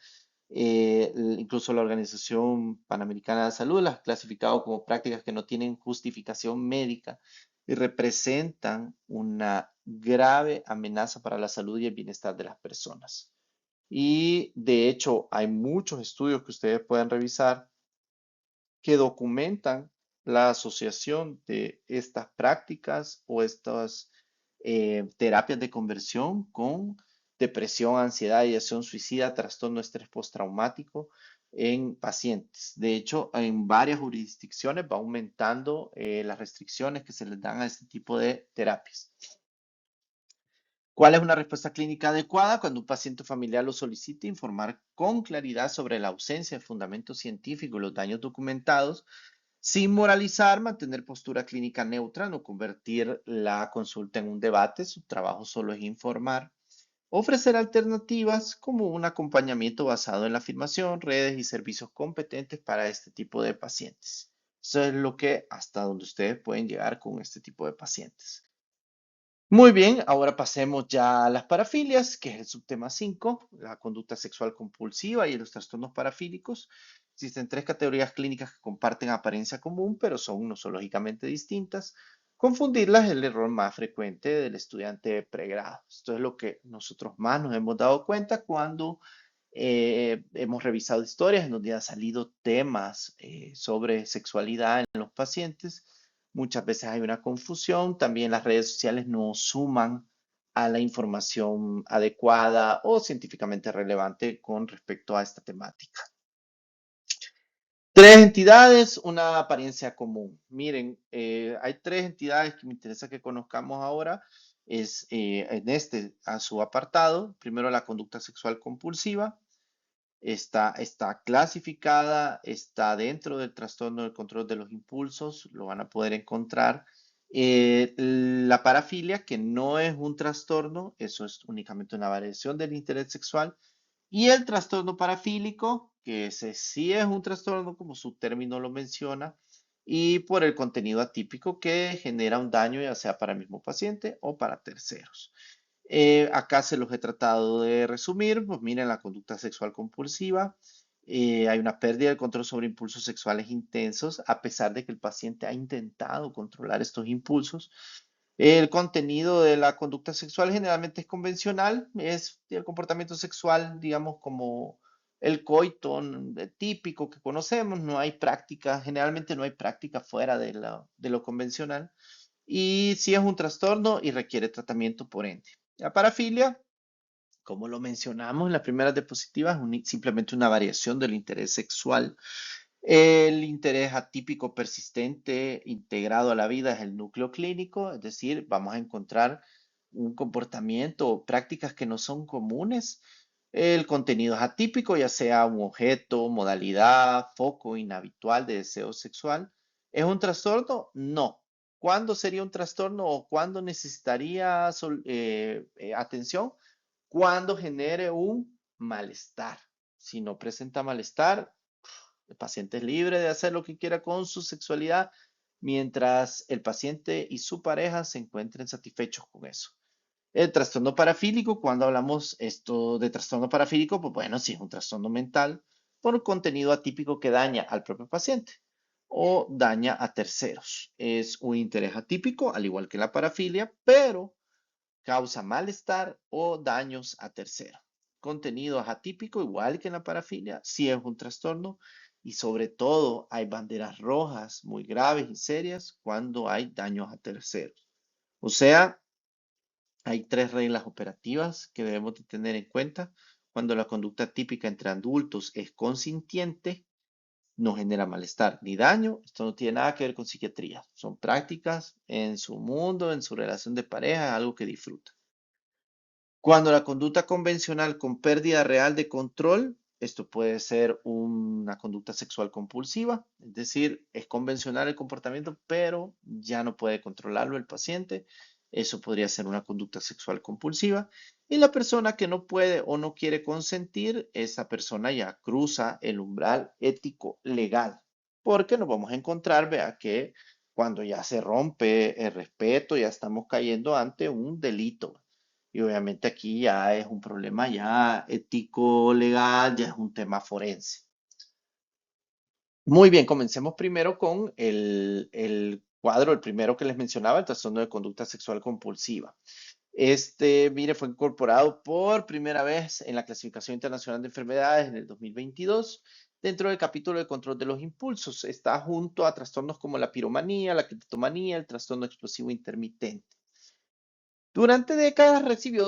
A: incluso la Organización Panamericana de la Salud las ha clasificado como prácticas que no tienen justificación médica y representan una grave amenaza para la salud y el bienestar de las personas. Y de hecho, hay muchos estudios que ustedes pueden revisar que documentan la asociación de estas prácticas o estas terapias de conversión con depresión, ansiedad, ideación suicida, trastorno de estrés postraumático en pacientes. De hecho, en varias jurisdicciones va aumentando las restricciones que se les dan a este tipo de terapias. ¿Cuál es una respuesta clínica adecuada? Cuando un paciente familiar lo solicite, informar con claridad sobre la ausencia de fundamento científico y los daños documentados, sin moralizar, mantener postura clínica neutra, no convertir la consulta en un debate, su trabajo solo es informar. Ofrecer alternativas como un acompañamiento basado en la afirmación, redes y servicios competentes para este tipo de pacientes. Eso es lo que hasta donde ustedes pueden llegar con este tipo de pacientes. Muy bien, ahora pasemos ya a las parafilias, que es el subtema 5, la conducta sexual compulsiva y los trastornos parafílicos. Existen tres categorías clínicas que comparten apariencia común, pero son nosológicamente distintas. Confundirlas es el error más frecuente del estudiante de pregrado. Esto es lo que nosotros más nos hemos dado cuenta cuando hemos revisado historias en donde han salido temas sobre sexualidad en los pacientes. Muchas veces hay una confusión. También las redes sociales no suman a la información adecuada o científicamente relevante con respecto a esta temática. Tres entidades, una apariencia común. Miren, hay tres entidades que me interesa que conozcamos ahora. Es a su apartado. Primero, la conducta sexual compulsiva. Está clasificada, está dentro del trastorno del control de los impulsos, lo van a poder encontrar. La parafilia, que no es un trastorno, eso es únicamente una variación del interés sexual. Y el trastorno parafílico, que ese sí es un trastorno, como su término lo menciona, y por el contenido atípico que genera un daño, ya sea para el mismo paciente o para terceros. Acá se los he tratado de resumir. Pues miren, la conducta sexual compulsiva. Hay una pérdida de control sobre impulsos sexuales intensos, a pesar de que el paciente ha intentado controlar estos impulsos. El contenido de la conducta sexual generalmente es convencional, es el comportamiento sexual, digamos, como el coito típico que conocemos. No hay práctica, generalmente no hay práctica fuera de lo convencional. Y sí es un trastorno y requiere tratamiento por ende. La parafilia, como lo mencionamos en las primeras diapositivas, es simplemente una variación del interés sexual. El interés atípico persistente integrado a la vida es el núcleo clínico, es decir, vamos a encontrar un comportamiento o prácticas que no son comunes. El contenido es atípico, ya sea un objeto, modalidad, foco inhabitual de deseo sexual. ¿Es un trastorno? No. ¿Cuándo sería un trastorno o cuándo necesitaría atención? Cuando genere un malestar. Si no presenta malestar, el paciente es libre de hacer lo que quiera con su sexualidad mientras el paciente y su pareja se encuentren satisfechos con eso. El trastorno parafílico, cuando hablamos esto de trastorno parafílico, pues bueno, sí es un trastorno mental por un contenido atípico que daña al propio paciente o daña a terceros. Es un interés atípico, al igual que la parafilia, pero causa malestar o daños a terceros. Contenido atípico, igual que en la parafilia, sí es un trastorno y sobre todo hay banderas rojas muy graves y serias cuando hay daños a terceros. O sea, hay tres reglas operativas que debemos de tener en cuenta. Cuando la conducta típica entre adultos es consintiente, no genera malestar ni daño. Esto no tiene nada que ver con psiquiatría. Son prácticas en su mundo, en su relación de pareja, algo que disfruta. Cuando la conducta convencional con pérdida real de control, esto puede ser una conducta sexual compulsiva, es decir, es convencional el comportamiento, pero ya no puede controlarlo el paciente. Eso podría ser una conducta sexual compulsiva. Y la persona que no puede o no quiere consentir, esa persona ya cruza el umbral ético legal. Porque nos vamos a encontrar, vea, que cuando ya se rompe el respeto, ya estamos cayendo ante un delito. Y obviamente aquí ya es un problema ya ético legal, ya es un tema forense. Muy bien, comencemos primero con el cuadro, el primero que les mencionaba, el trastorno de conducta sexual compulsiva. Este, mire, fue incorporado por primera vez en la Clasificación Internacional de Enfermedades en el 2022 dentro del capítulo de control de los impulsos. Está junto a trastornos como la piromanía, la criptomanía, el trastorno explosivo intermitente. Durante décadas recibió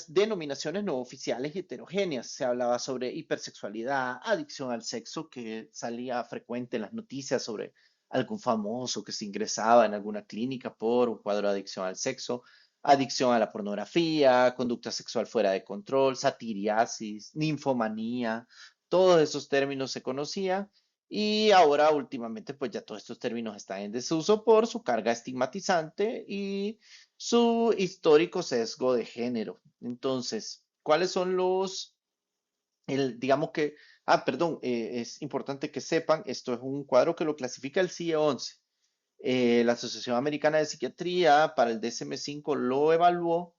A: denominaciones no oficiales y heterogéneas. Se hablaba sobre hipersexualidad, adicción al sexo, que salía frecuente en las noticias sobre algún famoso que se ingresaba en alguna clínica por un cuadro de adicción al sexo, adicción a la pornografía, conducta sexual fuera de control, satiriasis, ninfomanía. Todos esos términos se conocían y ahora últimamente pues ya todos estos términos están en desuso por su carga estigmatizante y su histórico sesgo de género. Entonces, ¿cuáles son digamos que, perdón, es importante que sepan, esto es un cuadro que lo clasifica el CIE-11. La Asociación Americana de Psiquiatría para el DSM-5 lo evaluó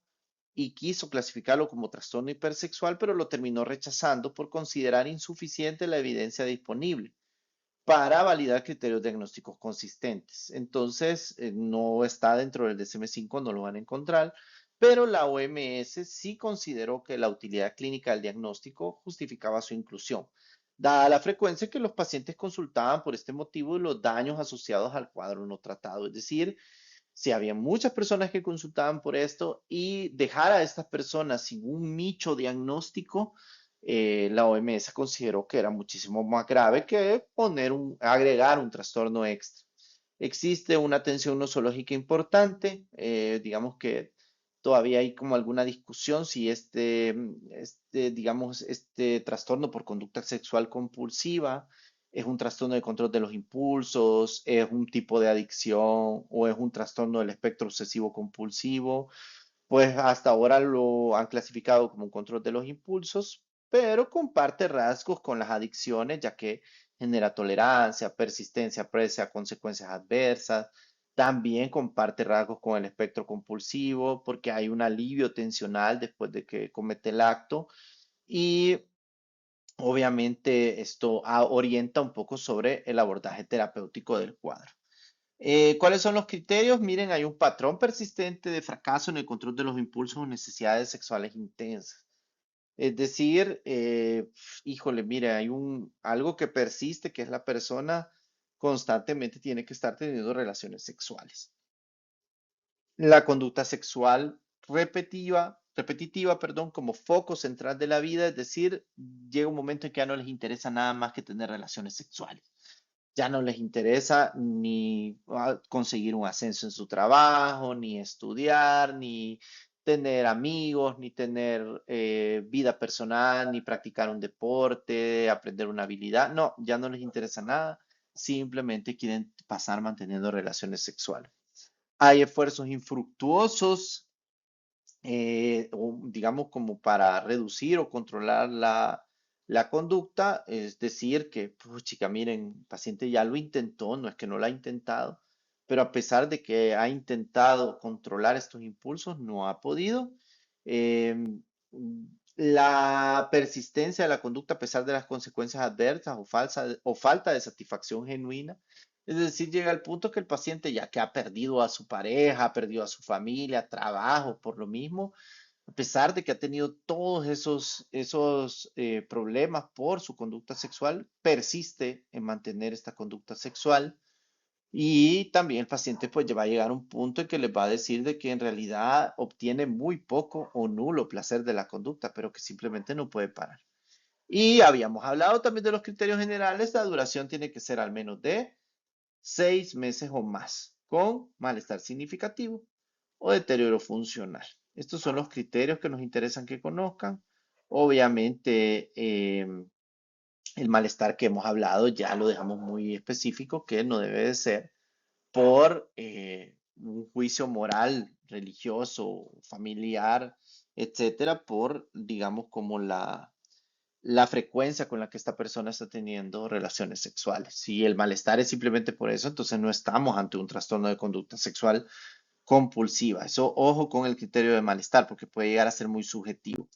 A: y quiso clasificarlo como trastorno hipersexual, pero lo terminó rechazando por considerar insuficiente la evidencia disponible para validar criterios diagnósticos consistentes. Entonces, no está dentro del DSM-5, no lo van a encontrar, pero la OMS sí consideró que la utilidad clínica del diagnóstico justificaba su inclusión, dada la frecuencia que los pacientes consultaban por este motivo y los daños asociados al cuadro no tratado. Es decir, si había muchas personas que consultaban por esto y dejar a estas personas sin un nicho diagnóstico, la OMS consideró que era muchísimo más grave que agregar un trastorno extra. Existe una tensión nosológica importante, digamos que todavía hay como alguna discusión si digamos, este trastorno por conducta sexual compulsiva es un trastorno de control de los impulsos, es un tipo de adicción o es un trastorno del espectro obsesivo compulsivo. Pues hasta ahora lo han clasificado como un control de los impulsos, pero comparte rasgos con las adicciones, ya que genera tolerancia, persistencia, aprecia consecuencias adversas. También comparte rasgos con el espectro compulsivo, porque hay un alivio tensional después de que comete el acto. Y obviamente esto orienta un poco sobre el abordaje terapéutico del cuadro. ¿Cuáles son los criterios? Miren, hay un patrón persistente de fracaso en el control de los impulsos o necesidades sexuales intensas. Es decir, híjole, mire, hay algo que persiste, que es la persona constantemente tiene que estar teniendo relaciones sexuales. La conducta sexual repetitiva, perdón, como foco central de la vida, es decir, llega un momento en que ya no les interesa nada más que tener relaciones sexuales. Ya no les interesa ni conseguir un ascenso en su trabajo, ni estudiar, ni tener amigos, ni tener vida personal, ni practicar un deporte, aprender una habilidad. No, ya no les interesa nada. Simplemente quieren pasar manteniendo relaciones sexuales. Hay esfuerzos infructuosos, digamos, como para reducir o controlar la conducta, es decir, que, pues, chica, miren, el paciente ya lo intentó, no es que no lo ha intentado, pero a pesar de que ha intentado controlar estos impulsos, no ha podido. Em, la persistencia de la conducta a pesar de las consecuencias adversas o falta de satisfacción genuina. Es decir, llega al punto que el paciente ya que ha perdido a su pareja, ha perdido a su familia, trabajo, por lo mismo, a pesar de que ha tenido todos esos problemas por su conducta sexual, persiste en mantener esta conducta sexual. Y también el paciente pues ya va a llegar a un punto en que les va a decir de que en realidad obtiene muy poco o nulo placer de la conducta, pero que simplemente no puede parar. Y habíamos hablado también de los criterios generales, la duración tiene que ser al menos de 6 meses o más, con malestar significativo o deterioro funcional. Estos son los criterios que nos interesan que conozcan. Obviamente, el malestar que hemos hablado ya lo dejamos muy específico, que no debe de ser por un juicio moral, religioso, familiar, etcétera, por, digamos, como la frecuencia con la que esta persona está teniendo relaciones sexuales. Si el malestar es simplemente por eso, entonces no estamos ante un trastorno de conducta sexual compulsiva. Eso, ojo con el criterio de malestar, porque puede llegar a ser muy subjetivo.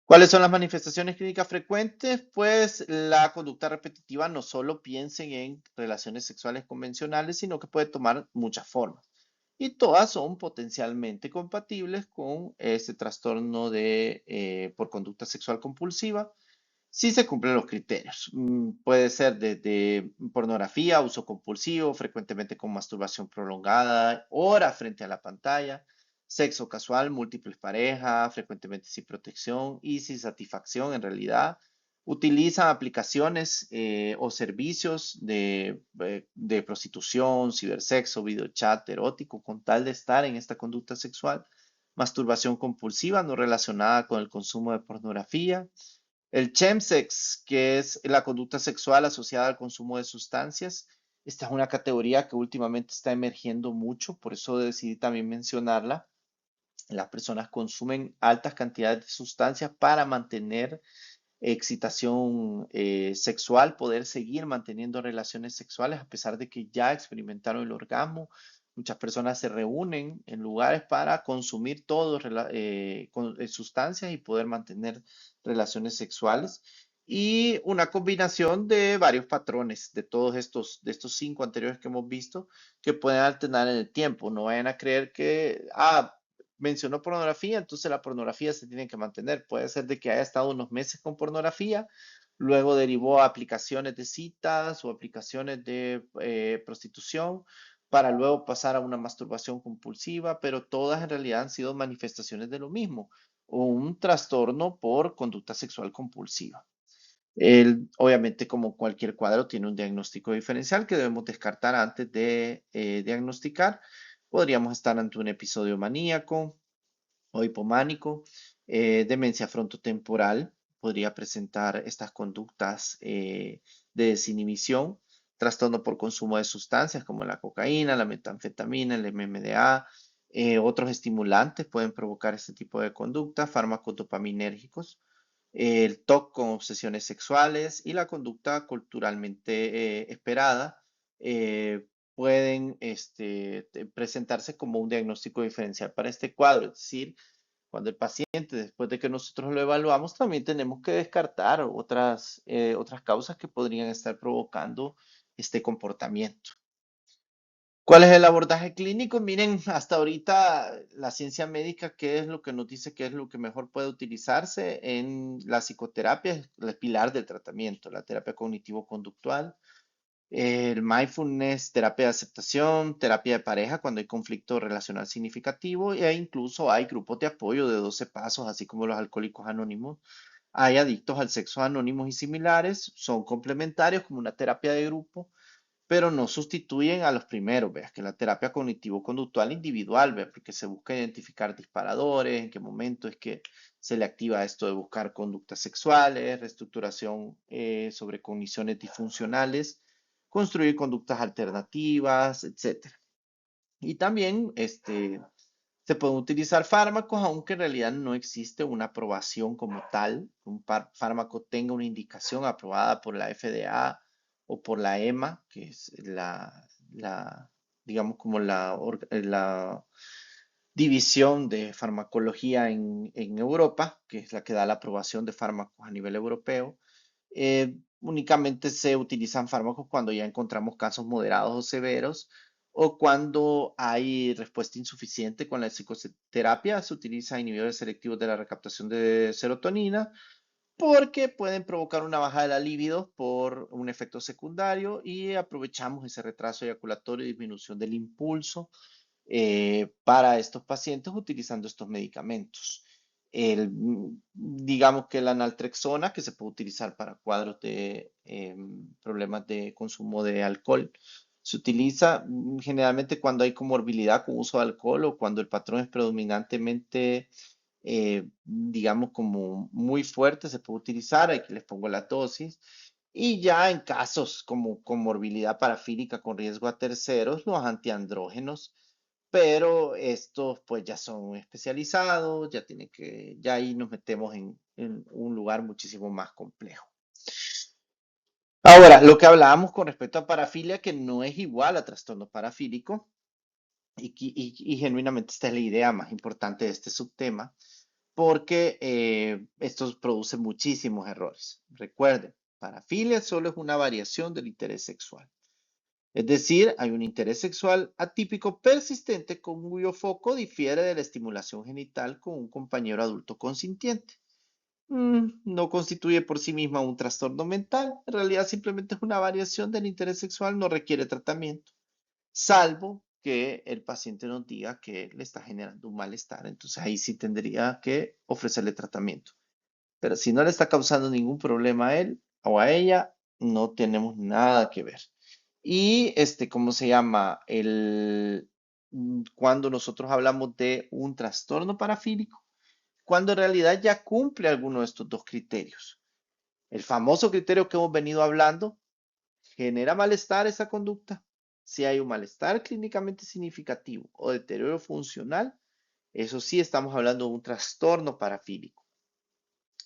A: ¿Cuáles son las manifestaciones clínicas frecuentes? Pues la conducta repetitiva no solo piensen en relaciones sexuales convencionales, sino que puede tomar muchas formas. Y todas son potencialmente compatibles con este trastorno por conducta sexual compulsiva si se cumplen los criterios. Puede ser desde pornografía, uso compulsivo, frecuentemente con masturbación prolongada, horas frente a la pantalla, sexo casual, múltiples parejas, frecuentemente sin protección y sin satisfacción en realidad. Utilizan aplicaciones o servicios de prostitución, cibersexo, videochat erótico con tal de estar en esta conducta sexual. Masturbación compulsiva no relacionada con el consumo de pornografía, el chemsex, que es la conducta sexual asociada al consumo de sustancias. Esta es una categoría que últimamente está emergiendo mucho, por eso decidí también mencionarla. Las personas consumen altas cantidades de sustancias para mantener excitación sexual, poder seguir manteniendo relaciones sexuales a pesar de que ya experimentaron el orgasmo. Muchas personas se reúnen en lugares para consumir todas sustancias y poder mantener relaciones sexuales. Y una combinación de varios patrones de estos cinco anteriores que hemos visto que pueden alternar en el tiempo. No vayan a creer que, mencionó pornografía, entonces la pornografía se tiene que mantener. Puede ser de que haya estado unos meses con pornografía, luego derivó a aplicaciones de citas o aplicaciones de prostitución, para luego pasar a una masturbación compulsiva, pero todas en realidad han sido manifestaciones de lo mismo, o un trastorno por conducta sexual compulsiva. Obviamente, como cualquier cuadro, tiene un diagnóstico diferencial que debemos descartar antes de diagnosticar. Podríamos estar ante un episodio maníaco o hipománico, demencia frontotemporal, podría presentar estas conductas de desinhibición, trastorno por consumo de sustancias como la cocaína, la metanfetamina, el MMDA, otros estimulantes pueden provocar este tipo de conducta, fármacos dopaminérgicos, el TOC con obsesiones sexuales y la conducta culturalmente esperada pueden presentarse como un diagnóstico diferencial para este cuadro. Es decir, cuando el paciente, después de que nosotros lo evaluamos, también tenemos que descartar otras causas que podrían estar provocando este comportamiento. ¿Cuál es el abordaje clínico? Miren, hasta ahorita la ciencia médica, ¿qué es lo que nos dice que es lo que mejor puede utilizarse en la psicoterapia? Es el pilar del tratamiento, la terapia cognitivo-conductual, el mindfulness, terapia de aceptación, terapia de pareja cuando hay conflicto relacional significativo e incluso hay grupos de apoyo de 12 pasos, así como los alcohólicos anónimos. Hay adictos al sexo anónimos y similares, son complementarios como una terapia de grupo, pero no sustituyen a los primeros, veas, que la terapia cognitivo-conductual individual, ¿veas? Porque se busca identificar disparadores, en qué momento es que se le activa esto de buscar conductas sexuales, reestructuración sobre cogniciones disfuncionales, construir conductas alternativas, etcétera. Y también se pueden utilizar fármacos, aunque en realidad no existe una aprobación como tal. Un fármaco tenga una indicación aprobada por la FDA o por la EMA, que es digamos, como la división de farmacología en Europa, que es la que da la aprobación de fármacos a nivel europeo. Únicamente se utilizan fármacos cuando ya encontramos casos moderados o severos o cuando hay respuesta insuficiente con la psicoterapia. Se utiliza inhibidores selectivos de la recaptación de serotonina porque pueden provocar una baja de la libido por un efecto secundario y aprovechamos ese retraso eyaculatorio y disminución del impulso para estos pacientes utilizando estos medicamentos. Digamos que la naltrexona, que se puede utilizar para cuadros de problemas de consumo de alcohol, se utiliza generalmente cuando hay comorbilidad con uso de alcohol o cuando el patrón es predominantemente, digamos, como muy fuerte, se puede utilizar. Aquí les pongo la dosis. Y ya en casos como comorbilidad parafílica con riesgo a terceros, los antiandrógenos, pero estos pues ya son especializados, ya tienen que, ya ahí nos metemos en un lugar muchísimo más complejo. Ahora, lo que hablábamos con respecto a parafilia, que no es igual a trastorno parafílico, y genuinamente esta es la idea más importante de este subtema, porque esto produce muchísimos errores. Recuerden, parafilia solo es una variación del interés sexual. Es decir, hay un interés sexual atípico persistente cuyo foco difiere de la estimulación genital con un compañero adulto consintiente. No constituye por sí misma un trastorno mental, en realidad simplemente es una variación del interés sexual, no requiere tratamiento, salvo que el paciente nos diga que le está generando un malestar, entonces ahí sí tendría que ofrecerle tratamiento. Pero si no le está causando ningún problema a él o a ella, no tenemos nada que ver. Y ¿cómo se llama? Cuando nosotros hablamos de un trastorno parafílico, cuando en realidad ya cumple alguno de estos dos criterios. El famoso criterio que hemos venido hablando, ¿genera malestar esa conducta? Si hay un malestar clínicamente significativo o deterioro funcional, eso sí estamos hablando de un trastorno parafílico.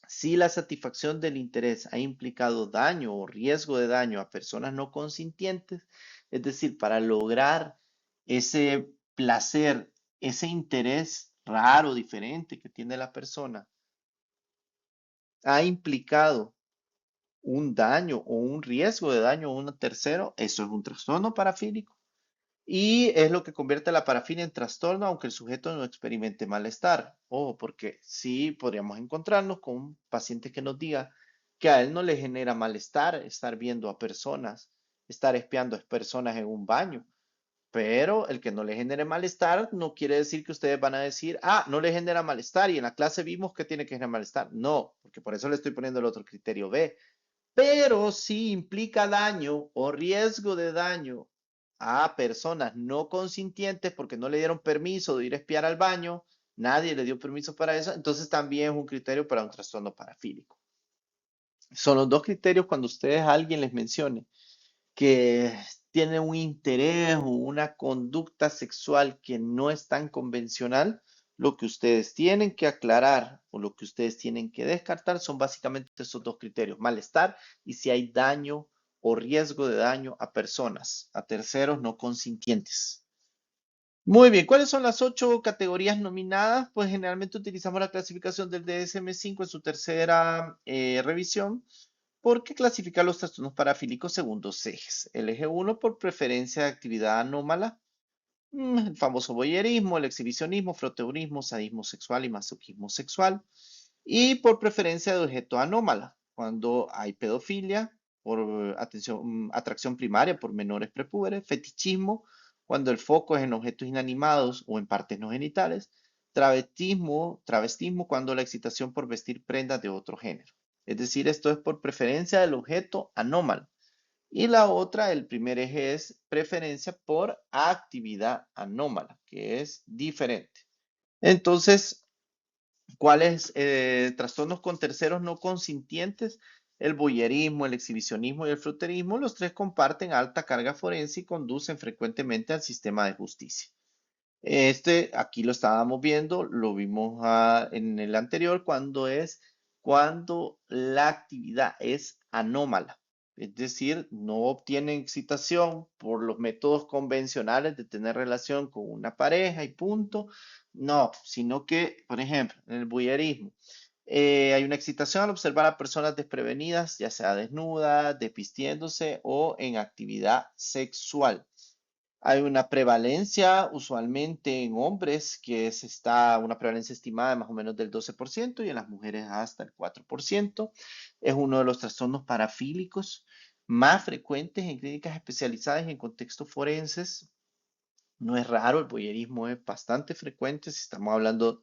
A: Si la satisfacción del interés ha implicado daño o riesgo de daño a personas no consintientes, es decir, para lograr ese placer, ese interés raro, diferente que tiene la persona, ha implicado un daño o un riesgo de daño a un tercero, eso es un trastorno parafílico. Y es lo que convierte la parafilia en trastorno, aunque el sujeto no experimente malestar. Ojo, porque sí podríamos encontrarnos con un paciente que nos diga que a él no le genera malestar estar viendo a personas, estar espiando a personas en un baño. Pero el que no le genere malestar no quiere decir que ustedes van a decir, ah, no le genera malestar y en la clase vimos que tiene que generar malestar. No, porque por eso le estoy poniendo el otro criterio B. Pero si implica daño o riesgo de daño a personas no consintientes porque no le dieron permiso de ir a espiar al baño, nadie le dio permiso para eso, entonces también es un criterio para un trastorno parafílico. Son los dos criterios cuando ustedes a alguien les mencione que tiene un interés o una conducta sexual que no es tan convencional, lo que ustedes tienen que aclarar o lo que ustedes tienen que descartar son básicamente esos dos criterios, malestar y si hay daño o riesgo de daño a personas, a terceros no consintientes. Muy bien, ¿cuáles son las 8 categorías nominadas? Pues generalmente utilizamos la clasificación del DSM-5 en su tercera revisión porque clasifica los trastornos parafílicos según dos ejes. El eje 1 por preferencia de actividad anómala, el famoso voyerismo, el exhibicionismo, froteurismo, sadismo sexual y masoquismo sexual. Y por preferencia de objeto anómala, cuando hay pedofilia, por atracción primaria por menores prepúberes, fetichismo, cuando el foco es en objetos inanimados o en partes no genitales, travestismo cuando la excitación por vestir prendas de otro género. Es decir, esto es por preferencia del objeto anómalo. Y la otra, el primer eje es preferencia por actividad anómala, que es diferente. Entonces, ¿cuáles trastornos con terceros no consintientes? El voyerismo, el exhibicionismo y el fruterismo, los tres comparten alta carga forense y conducen frecuentemente al sistema de justicia. Aquí lo estábamos viendo, lo vimos en el anterior, cuando la actividad es anómala. Es decir, no obtienen excitación por los métodos convencionales de tener relación con una pareja y punto. No, sino que, por ejemplo, en el voyerismo, hay una excitación al observar a personas desprevenidas, ya sea desnudas, despistiéndose o en actividad sexual. Hay una prevalencia usualmente en hombres una prevalencia estimada de más o menos del 12% y en las mujeres hasta el 4%. Es uno de los trastornos parafílicos más frecuentes en clínicas especializadas y en contextos forenses. No es raro, el voyerismo es bastante frecuente si estamos hablando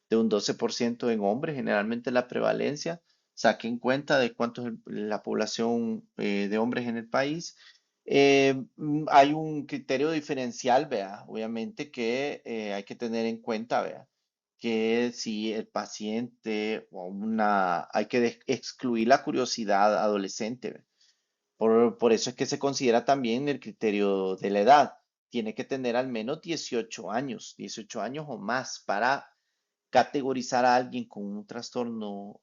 A: de un 12% en hombres, generalmente la prevalencia. Saquen cuenta de cuánto es la población de hombres en el país. Hay un criterio diferencial, vea, obviamente que hay que tener en cuenta, vea, que si el paciente hay que excluir la curiosidad adolescente, vea. Por eso es que se considera también el criterio de la edad. Tiene que tener al menos 18 años o más para categorizar a alguien con un trastorno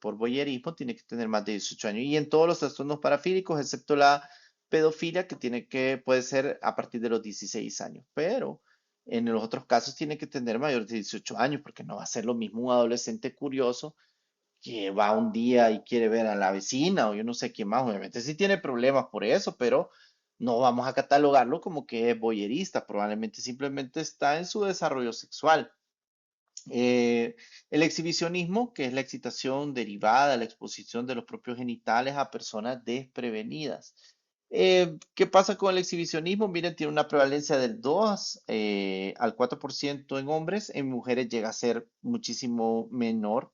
A: por voyerismo, tiene que tener más de 18 años. Y en todos los trastornos parafílicos, excepto la pedofilia, puede ser a partir de los 16 años. Pero en los otros casos tiene que tener mayor de 18 años, porque no va a ser lo mismo un adolescente curioso que va un día y quiere ver a la vecina o yo no sé quién más. Obviamente sí tiene problemas por eso, pero no vamos a catalogarlo como que es voyerista. Probablemente simplemente está en su desarrollo sexual. El exhibicionismo, que es la excitación derivada de la exposición de los propios genitales a personas desprevenidas. ¿Qué pasa con el exhibicionismo? Miren, tiene una prevalencia del 2 al 4% en hombres, en mujeres llega a ser muchísimo menor.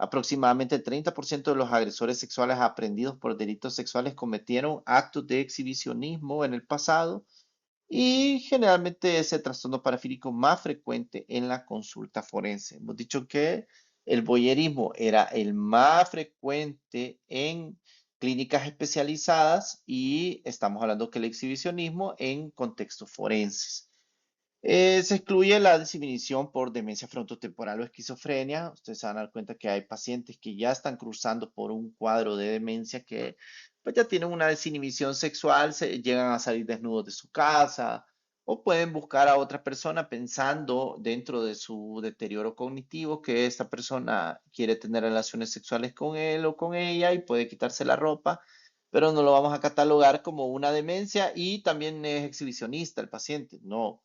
A: Aproximadamente el 30% de los agresores sexuales aprendidos por delitos sexuales cometieron actos de exhibicionismo en el pasado y generalmente es el trastorno parafílico más frecuente en la consulta forense. Hemos dicho que el voyerismo era el más frecuente en clínicas especializadas y estamos hablando que el exhibicionismo en contextos forenses. Se excluye la disminución por demencia frontotemporal o esquizofrenia. Ustedes se van a dar cuenta que hay pacientes que ya están cruzando por un cuadro de demencia que pues, ya tienen una desinhibición sexual, llegan a salir desnudos de su casa o pueden buscar a otra persona pensando dentro de su deterioro cognitivo que esta persona quiere tener relaciones sexuales con él o con ella y puede quitarse la ropa, pero no lo vamos a catalogar como una demencia y también es exhibicionista el paciente. No,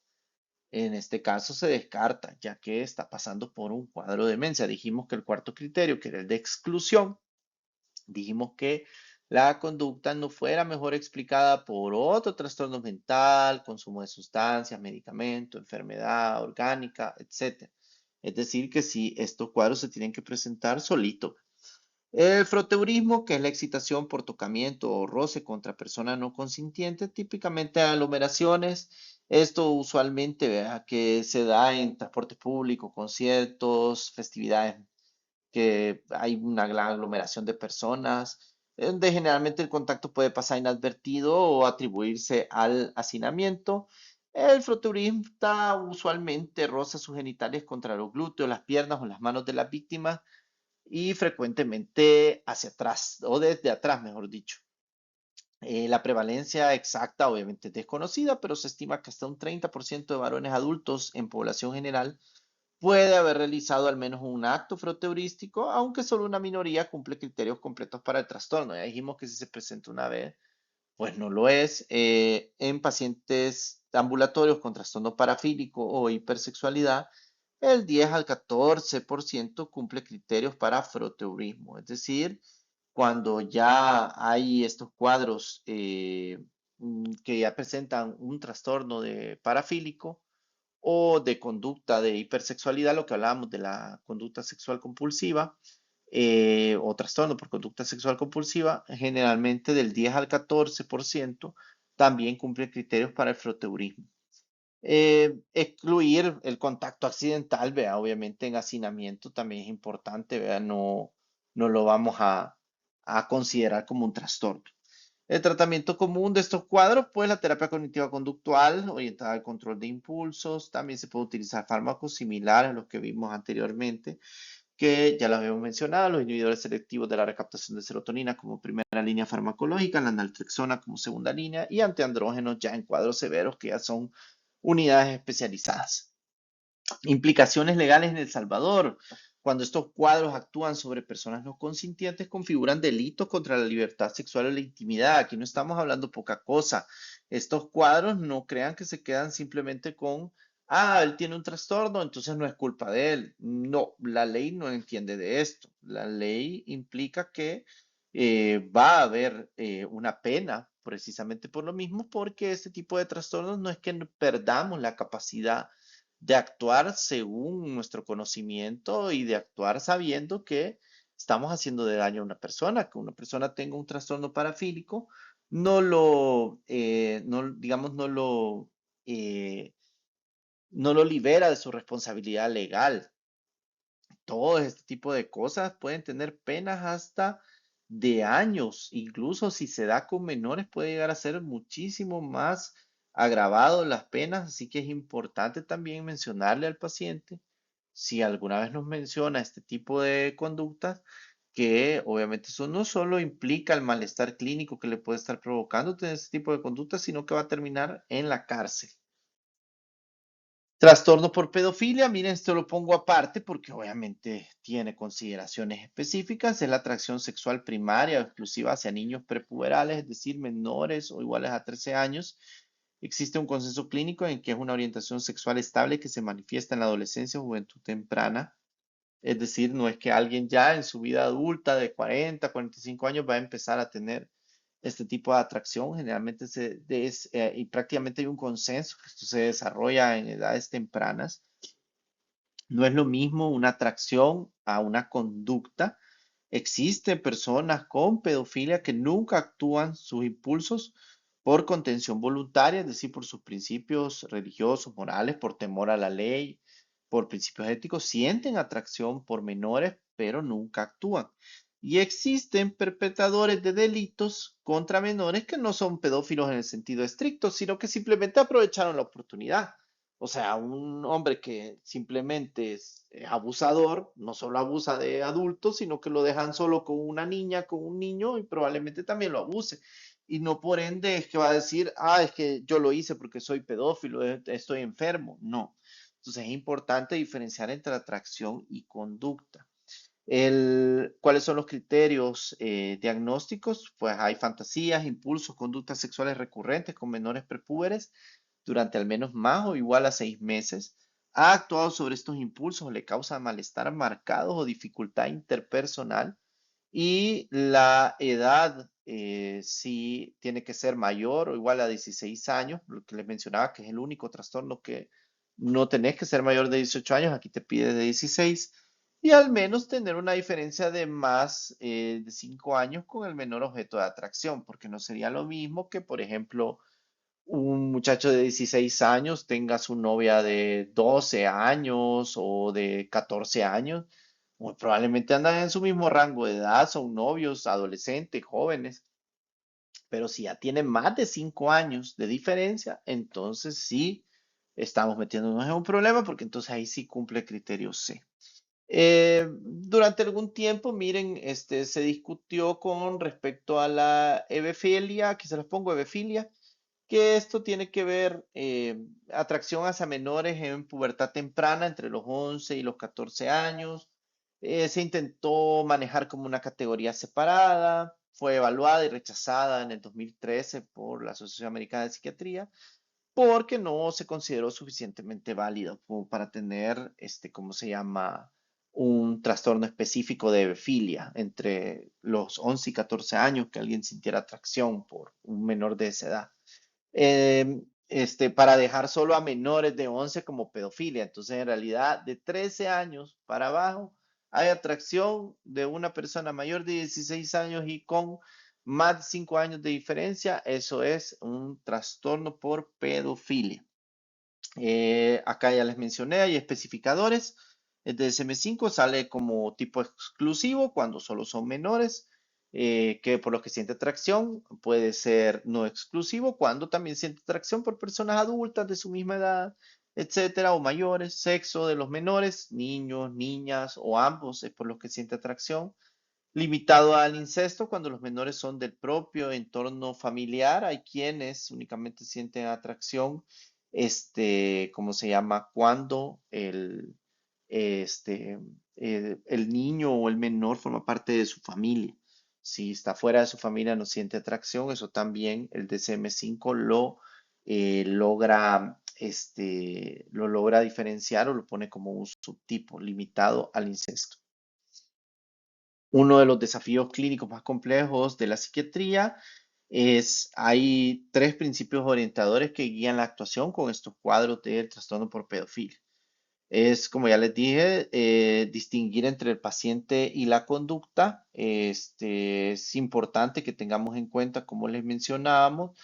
A: en este caso se descarta, ya que está pasando por un cuadro de demencia. Dijimos que el cuarto criterio, que era el de exclusión, dijimos que la conducta no fuera mejor explicada por otro trastorno mental, consumo de sustancias, medicamento, enfermedad orgánica, etc. Es decir, que si estos cuadros se tienen que presentar solito. El froteurismo, que es la excitación por tocamiento o roce contra personas no consintientes, típicamente aglomeraciones. Esto usualmente, ¿verdad?, que se da en transporte público, conciertos, festividades, que hay una gran aglomeración de personas, donde generalmente el contacto puede pasar inadvertido o atribuirse al hacinamiento. El froturista usualmente roza sus genitales contra los glúteos, las piernas o las manos de las víctimas y frecuentemente hacia atrás o desde atrás, mejor dicho. La prevalencia exacta obviamente es desconocida, pero se estima que hasta un 30% de varones adultos en población general puede haber realizado al menos un acto froteurístico, aunque solo una minoría cumple criterios completos para el trastorno. Ya dijimos que si se presenta una vez, pues no lo es. En pacientes ambulatorios con trastorno parafílico o hipersexualidad, el 10 al 14% cumple criterios para froteurismo, es decir, cuando ya hay estos cuadros que ya presentan un trastorno de parafílico o de conducta de hipersexualidad, lo que hablábamos de la conducta sexual compulsiva, o trastorno por conducta sexual compulsiva, generalmente del 10 al 14% también cumple criterios para el froteurismo. Excluir el contacto accidental, vea, obviamente en hacinamiento también es importante, vea, no lo vamos a considerar como un trastorno. El tratamiento común de estos cuadros, pues la terapia cognitiva conductual orientada al control de impulsos, también se puede utilizar fármacos similares a los que vimos anteriormente, que ya los habíamos mencionado, los inhibidores selectivos de la recaptación de serotonina como primera línea farmacológica, la naltrexona como segunda línea y antiandrógenos ya en cuadros severos que ya son unidades especializadas. Implicaciones legales en El Salvador. Cuando estos cuadros actúan sobre personas no consintientes, configuran delitos contra la libertad sexual o la intimidad. Aquí no estamos hablando poca cosa. Estos cuadros no crean que se quedan simplemente con, él tiene un trastorno, entonces no es culpa de él. No, la ley no entiende de esto. La ley implica que va a haber una pena precisamente por lo mismo, porque este tipo de trastornos no es que perdamos la capacidad de actuar según nuestro conocimiento y de actuar sabiendo que estamos haciendo de daño a una persona, que una persona tenga un trastorno parafílico, digamos, eh, no lo libera de su responsabilidad legal. Todo este tipo de cosas pueden tener penas hasta de años. Incluso si se da con menores, puede llegar a ser muchísimo más agravado las penas, así que es importante también mencionarle al paciente, si alguna vez nos menciona este tipo de conductas, que obviamente eso no solo implica el malestar clínico que le puede estar provocando tener este tipo de conductas, sino que va a terminar en la cárcel. Trastorno por pedofilia, miren, esto lo pongo aparte porque obviamente tiene consideraciones específicas. Es la atracción sexual primaria o exclusiva hacia niños prepuberales, es decir, menores o iguales a 13 años. Existe un consenso clínico en que es una orientación sexual estable que se manifiesta en la adolescencia o juventud temprana. Es decir, no es que alguien ya en su vida adulta de 40, 45 años va a empezar a tener este tipo de atracción. Generalmente y prácticamente hay un consenso que esto se desarrolla en edades tempranas. No es lo mismo una atracción a una conducta. Existen personas con pedofilia que nunca actúan sus impulsos por contención voluntaria, es decir, por sus principios religiosos, morales, por temor a la ley, por principios éticos, sienten atracción por menores, pero nunca actúan. Y existen perpetradores de delitos contra menores que no son pedófilos en el sentido estricto, sino que simplemente aprovecharon la oportunidad. O sea, un hombre que simplemente es abusador, no solo abusa de adultos, sino que lo dejan solo con una niña, con un niño y probablemente también lo abuse. Y no por ende es que va a decir, ah, es que yo lo hice porque soy pedófilo, estoy enfermo. No. Entonces es importante diferenciar entre atracción y conducta. ¿Cuáles son los criterios diagnósticos? Pues hay fantasías, impulsos, conductas sexuales recurrentes con menores prepúberes durante al menos más o igual a 6 meses. Ha actuado sobre estos impulsos o le causa malestar marcado o dificultad interpersonal. Y la edad sí tiene que ser mayor o igual a 16 años, lo que les mencionaba que es el único trastorno que no tenés que ser mayor de 18 años, aquí te pide de 16 y al menos tener una diferencia de más de 5 años con el menor objeto de atracción, porque no sería lo mismo que, por ejemplo, un muchacho de 16 años tenga su novia de 12 años o de 14 años, muy probablemente andan en su mismo rango de edad, son novios, adolescentes, jóvenes, pero si ya tienen más de 5 años de diferencia, entonces sí estamos metiéndonos en un problema porque entonces ahí sí cumple el criterio C. Durante algún tiempo, miren, se discutió con respecto a la hebefilia, aquí se los pongo hebefilia, que esto tiene que ver atracción hacia menores en pubertad temprana, entre los 11 y los 14 años. Se intentó manejar como una categoría separada, fue evaluada y rechazada en el 2013 por la Asociación Americana de Psiquiatría, porque no se consideró suficientemente válido como para tener, ¿cómo se llama? Un trastorno específico de hebefilia entre los 11 y 14 años, que alguien sintiera atracción por un menor de esa edad para dejar solo a menores de 11 como pedofilia. Entonces, en realidad, de 13 años para abajo, hay atracción de una persona mayor de 16 años y con más de 5 años de diferencia. Eso es un trastorno por pedofilia. Acá ya les mencioné, hay especificadores. El DSM-5 sale como tipo exclusivo cuando solo son menores, que por los que siente atracción. Puede ser no exclusivo cuando también siente atracción por personas adultas de su misma edad, etcétera, o mayores. Sexo de los menores, niños, niñas o ambos es por los que siente atracción. Limitado al incesto cuando los menores son del propio entorno familiar. Hay quienes únicamente sienten atracción, ¿cómo se llama? Cuando este, el niño o el menor forma parte de su familia. Si está fuera de su familia no siente atracción, eso también el DSM-5 lo logra diferenciar o lo pone como un subtipo limitado al incesto. Uno de los desafíos clínicos más complejos de la psiquiatría hay tres principios orientadores que guían la actuación con estos cuadros del trastorno por pedofilia. Es, como ya les dije, distinguir entre el paciente y la conducta. Es importante que tengamos en cuenta, como les mencionábamos,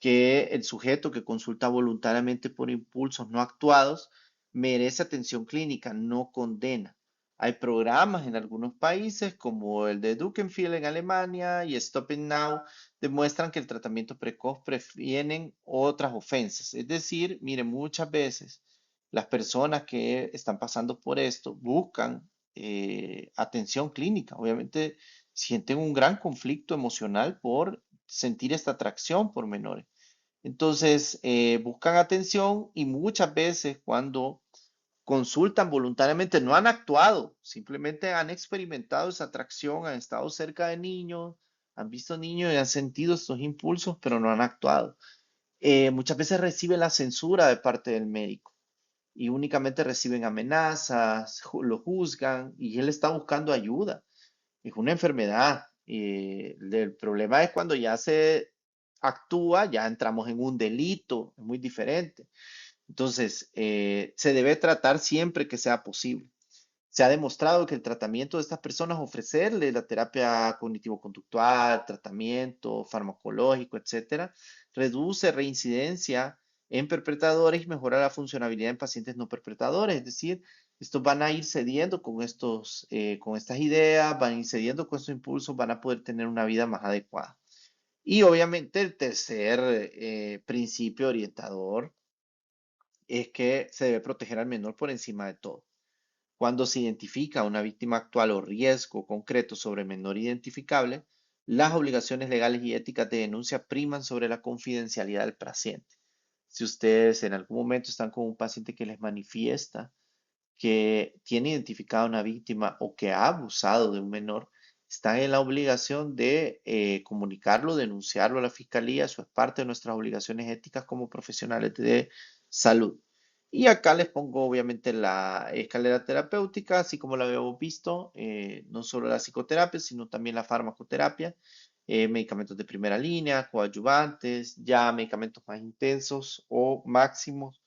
A: que el sujeto que consulta voluntariamente por impulsos no actuados merece atención clínica, no condena. Hay programas en algunos países, como el de Dukenfield en Alemania y Stopping Now, demuestran que el tratamiento precoz previenen otras ofensas. Es decir, miren, muchas veces las personas que están pasando por esto buscan atención clínica. Obviamente sienten un gran conflicto emocional por sentir esta atracción por menores. Entonces, buscan atención y muchas veces cuando consultan voluntariamente, no han actuado, simplemente han experimentado esa atracción, han estado cerca de niños, han visto niños y han sentido estos impulsos, pero no han actuado. Muchas veces reciben la censura de parte del médico y únicamente reciben amenazas, lo juzgan y él está buscando ayuda. Es una enfermedad. El problema es cuando ya se actúa, ya entramos en un delito, es muy diferente. Entonces, se debe tratar siempre que sea posible. Se ha demostrado que el tratamiento de estas personas, ofrecerle la terapia cognitivo-conductual, tratamiento farmacológico, etcétera, reduce reincidencia en perpetradores y mejora la funcionabilidad en pacientes no perpetradores. Es decir, estos van a ir cediendo con estas ideas, van a ir cediendo con estos impulsos, van a poder tener una vida más adecuada. Y obviamente el tercer principio orientador es que se debe proteger al menor por encima de todo. Cuando se identifica una víctima actual o riesgo concreto sobre menor identificable, las obligaciones legales y éticas de denuncia priman sobre la confidencialidad del paciente. Si ustedes en algún momento están con un paciente que les manifiesta que tiene identificada una víctima o que ha abusado de un menor, están en la obligación de comunicarlo, denunciarlo a la fiscalía. Eso es parte de nuestras obligaciones éticas como profesionales de salud. Y acá les pongo obviamente la escalera terapéutica, así como la habíamos visto, no solo la psicoterapia, sino también la farmacoterapia, medicamentos de primera línea, coadyuvantes, ya medicamentos más intensos o máximos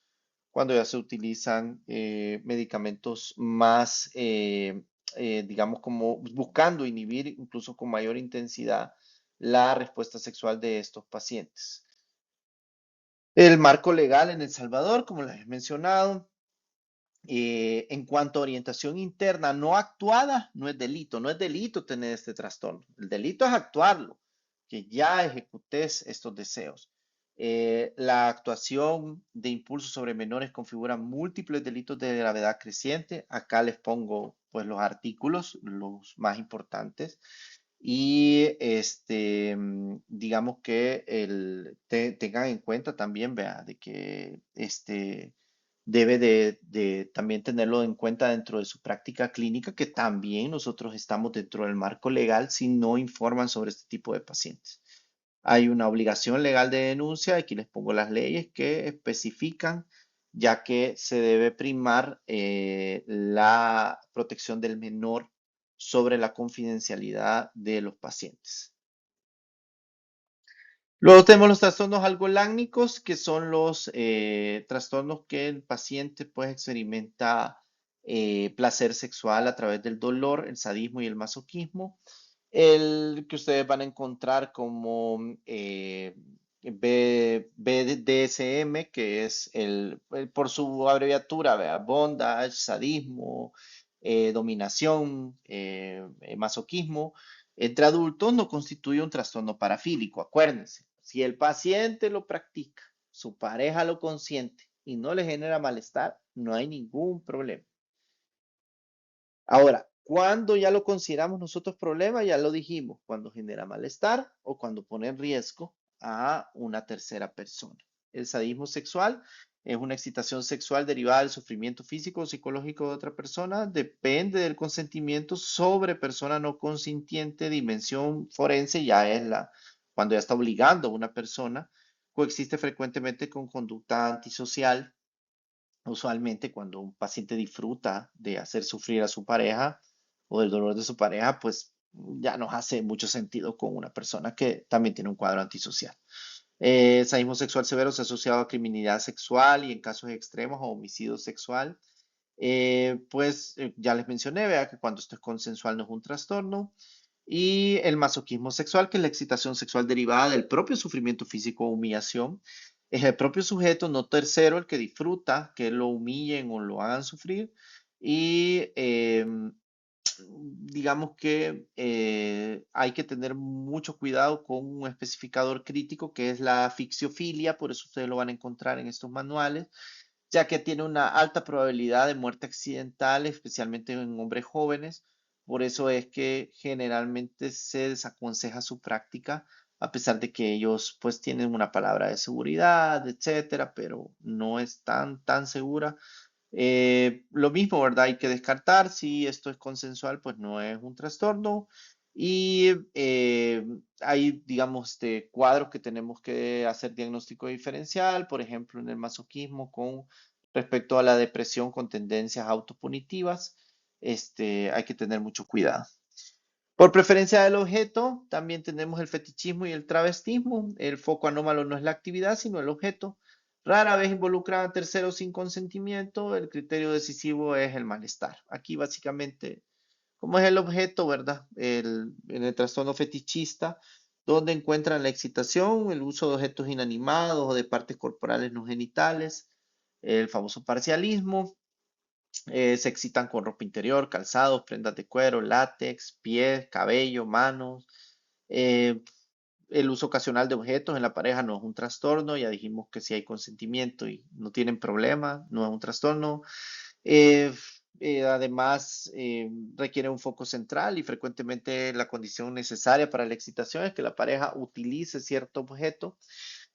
A: cuando ya se utilizan medicamentos más, digamos, como buscando inhibir incluso con mayor intensidad la respuesta sexual de estos pacientes. El marco legal en El Salvador, como les he mencionado, en cuanto a orientación interna no actuada, no es delito. No es delito tener este trastorno. El delito es actuarlo, que ya ejecutes estos deseos. La actuación de impulso sobre menores configura múltiples delitos de gravedad creciente. Acá les pongo pues los artículos, los más importantes. Y digamos que tengan en cuenta también, vea, de que debe de también tenerlo en cuenta dentro de su práctica clínica, que también nosotros estamos dentro del marco legal si no informan sobre este tipo de pacientes. Hay una obligación legal de denuncia, aquí les pongo las leyes que especifican, ya que se debe primar la protección del menor sobre la confidencialidad de los pacientes. Luego tenemos los trastornos algolácnicos, que son los trastornos que el paciente pues experimenta placer sexual a través del dolor, el sadismo y el masoquismo. El que ustedes van a encontrar como BDSM, que es por su abreviatura, ¿vea? Bondage, sadismo, dominación, masoquismo entre adultos no constituye un trastorno parafílico. Acuérdense, si el paciente lo practica, su pareja lo consiente y no le genera malestar, no hay ningún problema. Ahora, cuando ya lo consideramos nosotros problema, ya lo dijimos, cuando genera malestar o cuando pone en riesgo a una tercera persona. El sadismo sexual es una excitación sexual derivada del sufrimiento físico o psicológico de otra persona, depende del consentimiento sobre persona no consintiente, dimensión forense ya es cuando ya está obligando a una persona, coexiste frecuentemente con conducta antisocial. Usualmente cuando un paciente disfruta de hacer sufrir a su pareja o del dolor de su pareja, pues ya nos hace mucho sentido con una persona que también tiene un cuadro antisocial. Sadismo sexual severo se ha asociado a criminalidad sexual y en casos extremos a homicidio sexual. Ya les mencioné, vea que cuando esto es consensual no es un trastorno. Y el masoquismo sexual, que es la excitación sexual derivada del propio sufrimiento físico o humillación. Es el propio sujeto, no tercero, el que disfruta que lo humillen o lo hagan sufrir. Y digamos que hay que tener mucho cuidado con un especificador crítico que es la ficcionfilia, por eso ustedes lo van a encontrar en estos manuales, ya que tiene una alta probabilidad de muerte accidental, especialmente en hombres jóvenes. Por eso es que generalmente se desaconseja su práctica, a pesar de que ellos pues tienen una palabra de seguridad, etcétera, pero no es tan segura. Lo mismo, ¿verdad? Hay que descartar si esto es consensual, pues no es un trastorno. Y hay, digamos, cuadros que tenemos que hacer diagnóstico diferencial, por ejemplo, en el masoquismo con respecto a la depresión con tendencias autopunitivas. Hay que tener mucho cuidado. Por preferencia del objeto, también tenemos el fetichismo y el travestismo. El foco anómalo no es la actividad, sino el objeto. Rara vez involucran a terceros sin consentimiento. El criterio decisivo es el malestar. Aquí básicamente, como es el objeto, ¿verdad? En el trastorno fetichista, donde encuentran la excitación, el uso de objetos inanimados o de partes corporales no genitales, el famoso parcialismo, se excitan con ropa interior, calzados, prendas de cuero, látex, pies, cabello, manos. Eh, el uso ocasional de objetos en la pareja no es un trastorno. Ya dijimos que si hay consentimiento y no tienen problema, no es un trastorno. Eh, Además, requiere un foco central y frecuentemente la condición necesaria para la excitación es que la pareja utilice cierto objeto.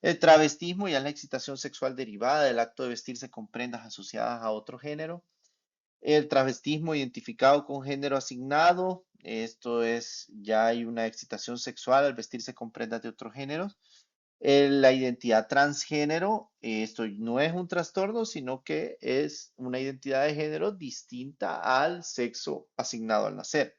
A: El travestismo ya es la excitación sexual derivada del acto de vestirse con prendas asociadas a otro género. El travestismo identificado con género asignado, esto es, ya hay una excitación sexual al vestirse con prendas de otro género. La identidad transgénero, esto no es un trastorno, sino que es una identidad de género distinta al sexo asignado al nacer.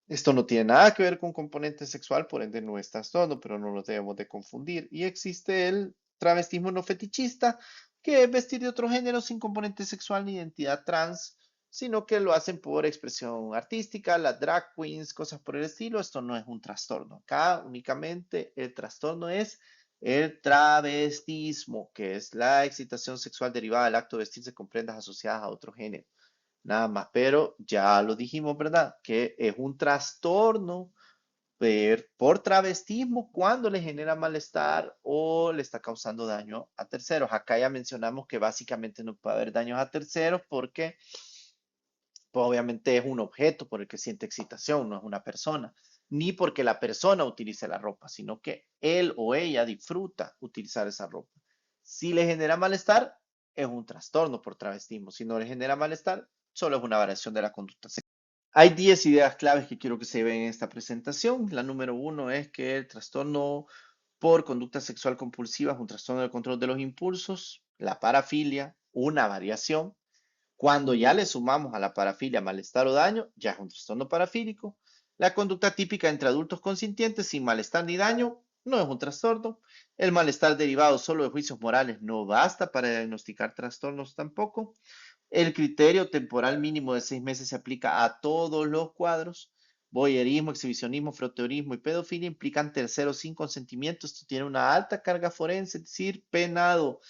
A: Esto no tiene nada que ver con componente sexual, por ende no es trastorno, pero no lo debemos de confundir. Y existe el travestismo no fetichista, que es vestir de otro género sin componente sexual ni identidad trans, sino que lo hacen por expresión artística, las drag queens, cosas por el estilo. Esto no es un trastorno. Acá únicamente el trastorno es el travestismo, que es la excitación sexual derivada del acto de vestirse con prendas asociadas a otro género. Nada más, pero ya lo dijimos, ¿verdad? Que es un trastorno por travestismo cuando le genera malestar o le está causando daño a terceros. Acá ya mencionamos que básicamente no puede haber daños a terceros porque pues, obviamente es un objeto por el que siente excitación, no es una persona, ni porque la persona utilice la ropa, sino que él o ella disfruta utilizar esa ropa. Si le genera malestar, es un trastorno por travestismo. Si no le genera malestar, solo es una variación de la conducta sexual. Hay 10 ideas claves que quiero que se vean en esta presentación. La número uno es que el trastorno por conducta sexual compulsiva es un trastorno del control de los impulsos. La parafilia, una variación. Cuando ya le sumamos a la parafilia malestar o daño, ya es un trastorno parafílico. La conducta típica entre adultos consintientes sin malestar ni daño no es un trastorno. El malestar derivado solo de juicios morales no basta para diagnosticar trastornos tampoco. El criterio temporal mínimo de 6 meses se aplica a todos los cuadros. Voyerismo, exhibicionismo, frotteurismo y pedofilia implican terceros sin consentimiento. Esto tiene una alta carga forense, es decir, penado.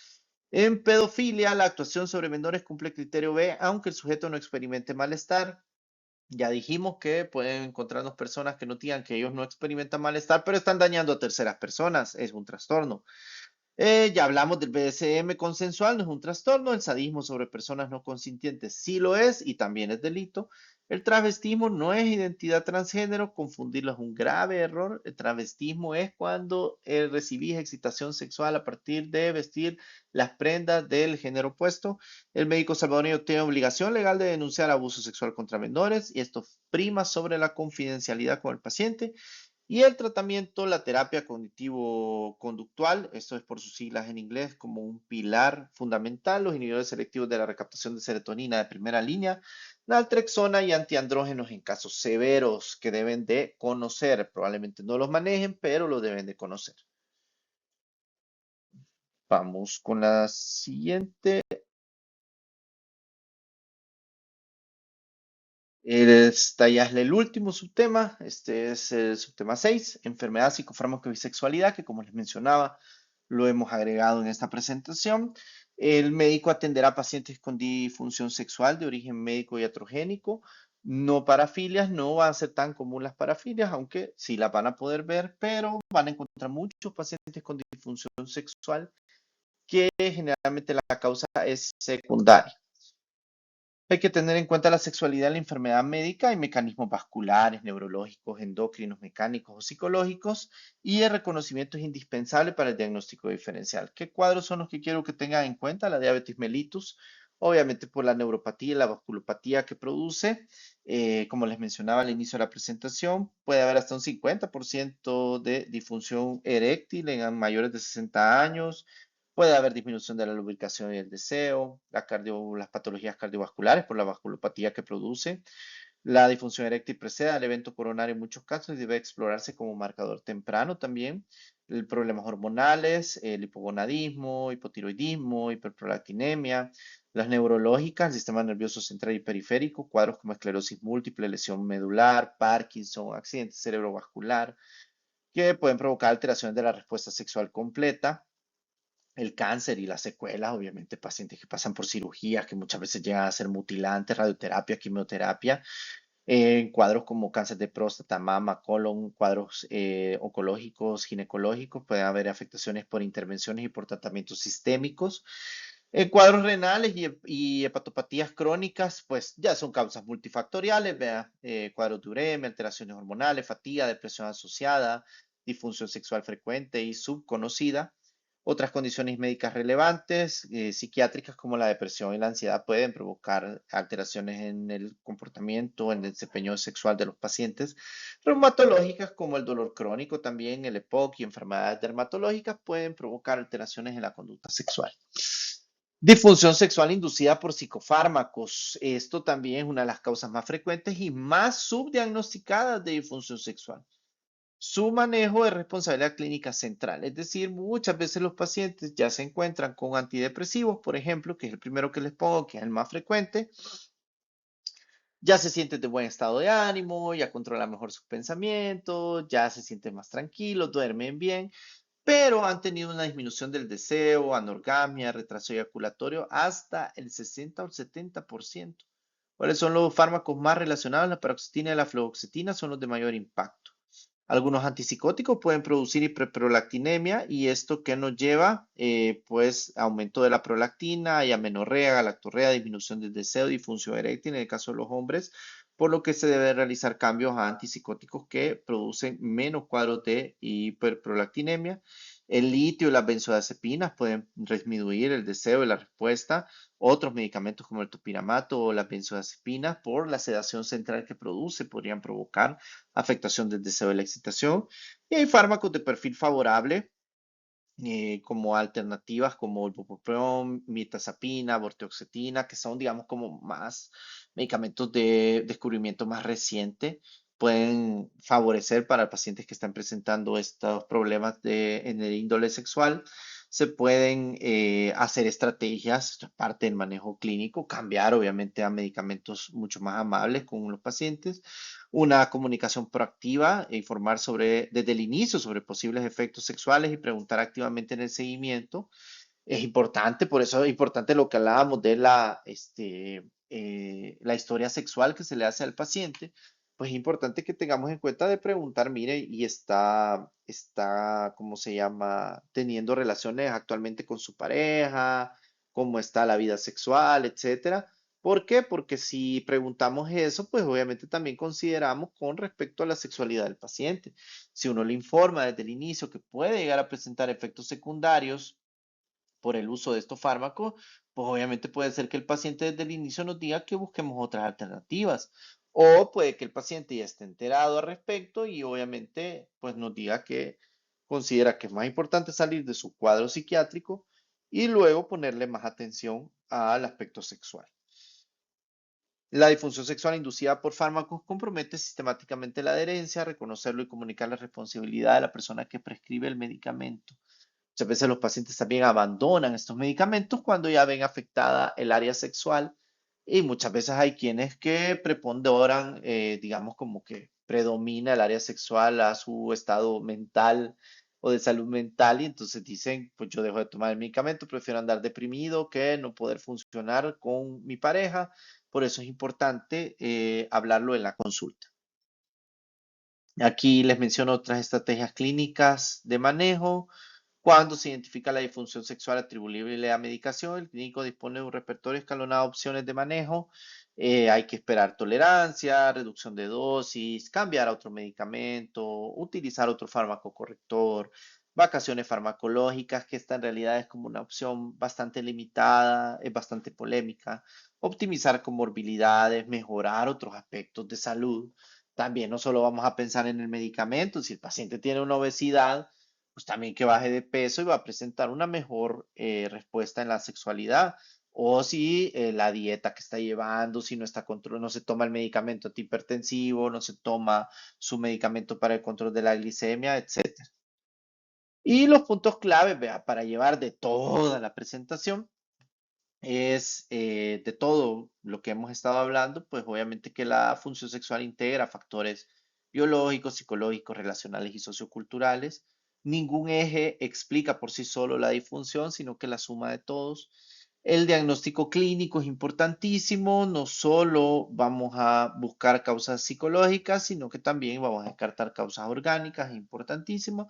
A: En pedofilia, la actuación sobre menores cumple el criterio B, aunque el sujeto no experimente malestar. Ya dijimos que pueden encontrarnos personas que no digan que ellos no experimentan malestar, pero están dañando a terceras personas. Es un trastorno. Ya hablamos del BDSM consensual, no es un trastorno. El sadismo sobre personas no consintientes sí lo es y también es delito. El travestismo no es identidad transgénero, confundirlo es un grave error. El travestismo es cuando recibís excitación sexual a partir de vestir las prendas del género opuesto. El médico salvadoreño tiene obligación legal de denunciar abuso sexual contra menores y esto prima sobre la confidencialidad con el paciente. Y el tratamiento, la terapia cognitivo-conductual, esto es por sus siglas en inglés, como un pilar fundamental, los inhibidores selectivos de la recaptación de serotonina de primera línea, naltrexona y antiandrógenos en casos severos que deben de conocer. Probablemente no los manejen, pero lo deben de conocer. Vamos con la siguiente. Esta ya es el último subtema, este es el subtema 6, enfermedad psicofármaco-bisexualidad, que como les mencionaba, lo hemos agregado en esta presentación. El médico atenderá a pacientes con disfunción sexual de origen médico y iatrogénico. No parafilias, no van a ser tan común las parafilias, aunque sí las van a poder ver, pero van a encontrar muchos pacientes con disfunción sexual que generalmente la causa es secundaria. Hay que tener en cuenta la sexualidad, la enfermedad médica y mecanismos vasculares, neurológicos, endocrinos, mecánicos o psicológicos, y el reconocimiento es indispensable para el diagnóstico diferencial. ¿Qué cuadros son los que quiero que tengan en cuenta? La diabetes mellitus, obviamente por la neuropatía y la vasculopatía que produce. Como les mencionaba al inicio de la presentación, puede haber hasta un 50% de disfunción eréctil en mayores de 60 años. Puede haber disminución de la lubricación y el deseo, las patologías cardiovasculares por la vasculopatía que produce. La disfunción eréctil precede al evento coronario en muchos casos y debe explorarse como marcador temprano también. Problemas hormonales, el hipogonadismo, hipotiroidismo, hiperprolactinemia. Las neurológicas, el sistema nervioso central y periférico, cuadros como esclerosis múltiple, lesión medular, Parkinson, accidente cerebrovascular, que pueden provocar alteraciones de la respuesta sexual completa. El cáncer y las secuelas, obviamente pacientes que pasan por cirugías que muchas veces llegan a ser mutilantes, radioterapia, quimioterapia, en cuadros como cáncer de próstata, mama, colon, cuadros oncológicos, ginecológicos, pueden haber afectaciones por intervenciones y por tratamientos sistémicos. En cuadros renales y hepatopatías crónicas, pues ya son causas multifactoriales, vea, cuadros de uremia, alteraciones hormonales, fatiga, depresión asociada, disfunción sexual frecuente y subconocida. Otras condiciones médicas relevantes, psiquiátricas como la depresión y la ansiedad, pueden provocar alteraciones en el comportamiento, en el desempeño sexual de los pacientes. Reumatológicas como el dolor crónico, también el EPOC y enfermedades dermatológicas pueden provocar alteraciones en la conducta sexual. Disfunción sexual inducida por psicofármacos. Esto también es una de las causas más frecuentes y más subdiagnosticadas de disfunción sexual. Su manejo es responsabilidad clínica central, es decir, muchas veces los pacientes ya se encuentran con antidepresivos, por ejemplo, que es el primero que les pongo, que es el más frecuente, ya se sienten de buen estado de ánimo, ya controlan mejor sus pensamientos, ya se sienten más tranquilos, duermen bien, pero han tenido una disminución del deseo, anorgasmia, retraso eyaculatorio hasta el 60 o el 70%. ¿Cuáles son los fármacos más relacionados? La paroxetina y la fluoxetina son los de mayor impacto. Algunos antipsicóticos pueden producir hiperprolactinemia y esto que nos lleva, pues, aumento de la prolactina y amenorrea, galactorrea, disminución del deseo, disfunción eréctil en el caso de los hombres, por lo que se debe realizar cambios a antipsicóticos que producen menos cuadros de hiperprolactinemia. El litio y las benzodiazepinas pueden disminuir el deseo y la respuesta. Otros medicamentos como el topiramato o las benzodiazepinas, por la sedación central que produce, podrían provocar afectación del deseo y la excitación. Y hay fármacos de perfil favorable, como alternativas como el bupropión, mirtazapina, vortioxetina, que son, digamos, como más medicamentos de descubrimiento más reciente. Pueden favorecer para pacientes que están presentando estos problemas en el índole sexual. Se pueden hacer estrategias, esto es parte del manejo clínico, cambiar obviamente a medicamentos mucho más amables con los pacientes, una comunicación proactiva e informar desde el inicio sobre posibles efectos sexuales y preguntar activamente en el seguimiento. Es importante, por eso es importante lo que hablábamos de la historia sexual que se le hace al paciente. Pues es importante que tengamos en cuenta de preguntar, mire, y ¿cómo se llama? Teniendo relaciones actualmente con su pareja, cómo está la vida sexual, etcétera. ¿Por qué? Porque si preguntamos eso, pues obviamente también consideramos con respecto a la sexualidad del paciente. Si uno le informa desde el inicio que puede llegar a presentar efectos secundarios por el uso de estos fármacos, pues obviamente puede ser que el paciente desde el inicio nos diga que busquemos otras alternativas. O puede que el paciente ya esté enterado al respecto y obviamente pues nos diga que considera que es más importante salir de su cuadro psiquiátrico y luego ponerle más atención al aspecto sexual. La disfunción sexual inducida por fármacos compromete sistemáticamente la adherencia, reconocerlo y comunicar la responsabilidad de la persona que prescribe el medicamento. Muchas veces los pacientes también abandonan estos medicamentos cuando ya ven afectada el área sexual y muchas veces hay quienes que preponderan, digamos como que predomina el área sexual a su estado mental o de salud mental y entonces dicen, pues yo dejo de tomar el medicamento, prefiero andar deprimido que no poder funcionar con mi pareja. Por eso es importante hablarlo en la consulta. Aquí les menciono otras estrategias clínicas de manejo. Cuando se identifica la disfunción sexual atribuible a medicación, el clínico dispone de un repertorio escalonado de opciones de manejo. Hay que esperar tolerancia, reducción de dosis, cambiar a otro medicamento, utilizar otro fármaco corrector, vacaciones farmacológicas, que esta en realidad es como una opción bastante limitada, es bastante polémica. Optimizar comorbilidades, mejorar otros aspectos de salud. También no solo vamos a pensar en el medicamento, si el paciente tiene una obesidad, pues también que baje de peso y va a presentar una mejor respuesta en la sexualidad. O si la dieta que está llevando, si no está control, no se toma el medicamento antihipertensivo, no se toma su medicamento para el control de la glicemia, etcétera. Y los puntos claves, vea, para llevar de toda la presentación es de todo lo que hemos estado hablando, pues obviamente que la función sexual integra factores biológicos, psicológicos, relacionales y socioculturales. Ningún eje explica por sí solo la disfunción, sino que la suma de todos. El diagnóstico clínico es importantísimo, no solo vamos a buscar causas psicológicas, sino que también vamos a descartar causas orgánicas, es importantísimo.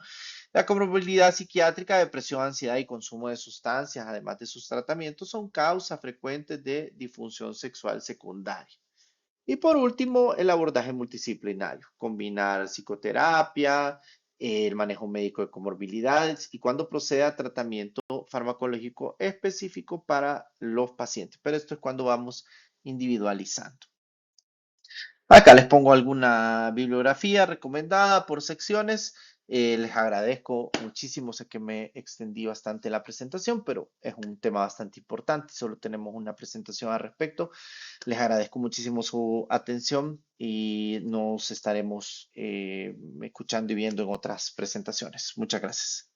A: La comorbilidad psiquiátrica, depresión, ansiedad y consumo de sustancias, además de sus tratamientos, son causas frecuentes de disfunción sexual secundaria. Y por último, el abordaje multidisciplinario, combinar psicoterapia, el manejo médico de comorbilidades y cuando proceda a tratamiento farmacológico específico para los pacientes. Pero esto es cuando vamos individualizando. Acá les pongo alguna bibliografía recomendada por secciones. Les agradezco muchísimo, sé que me extendí bastante la presentación, pero es un tema bastante importante, solo tenemos una presentación al respecto. Les agradezco muchísimo su atención y nos estaremos escuchando y viendo en otras presentaciones. Muchas gracias.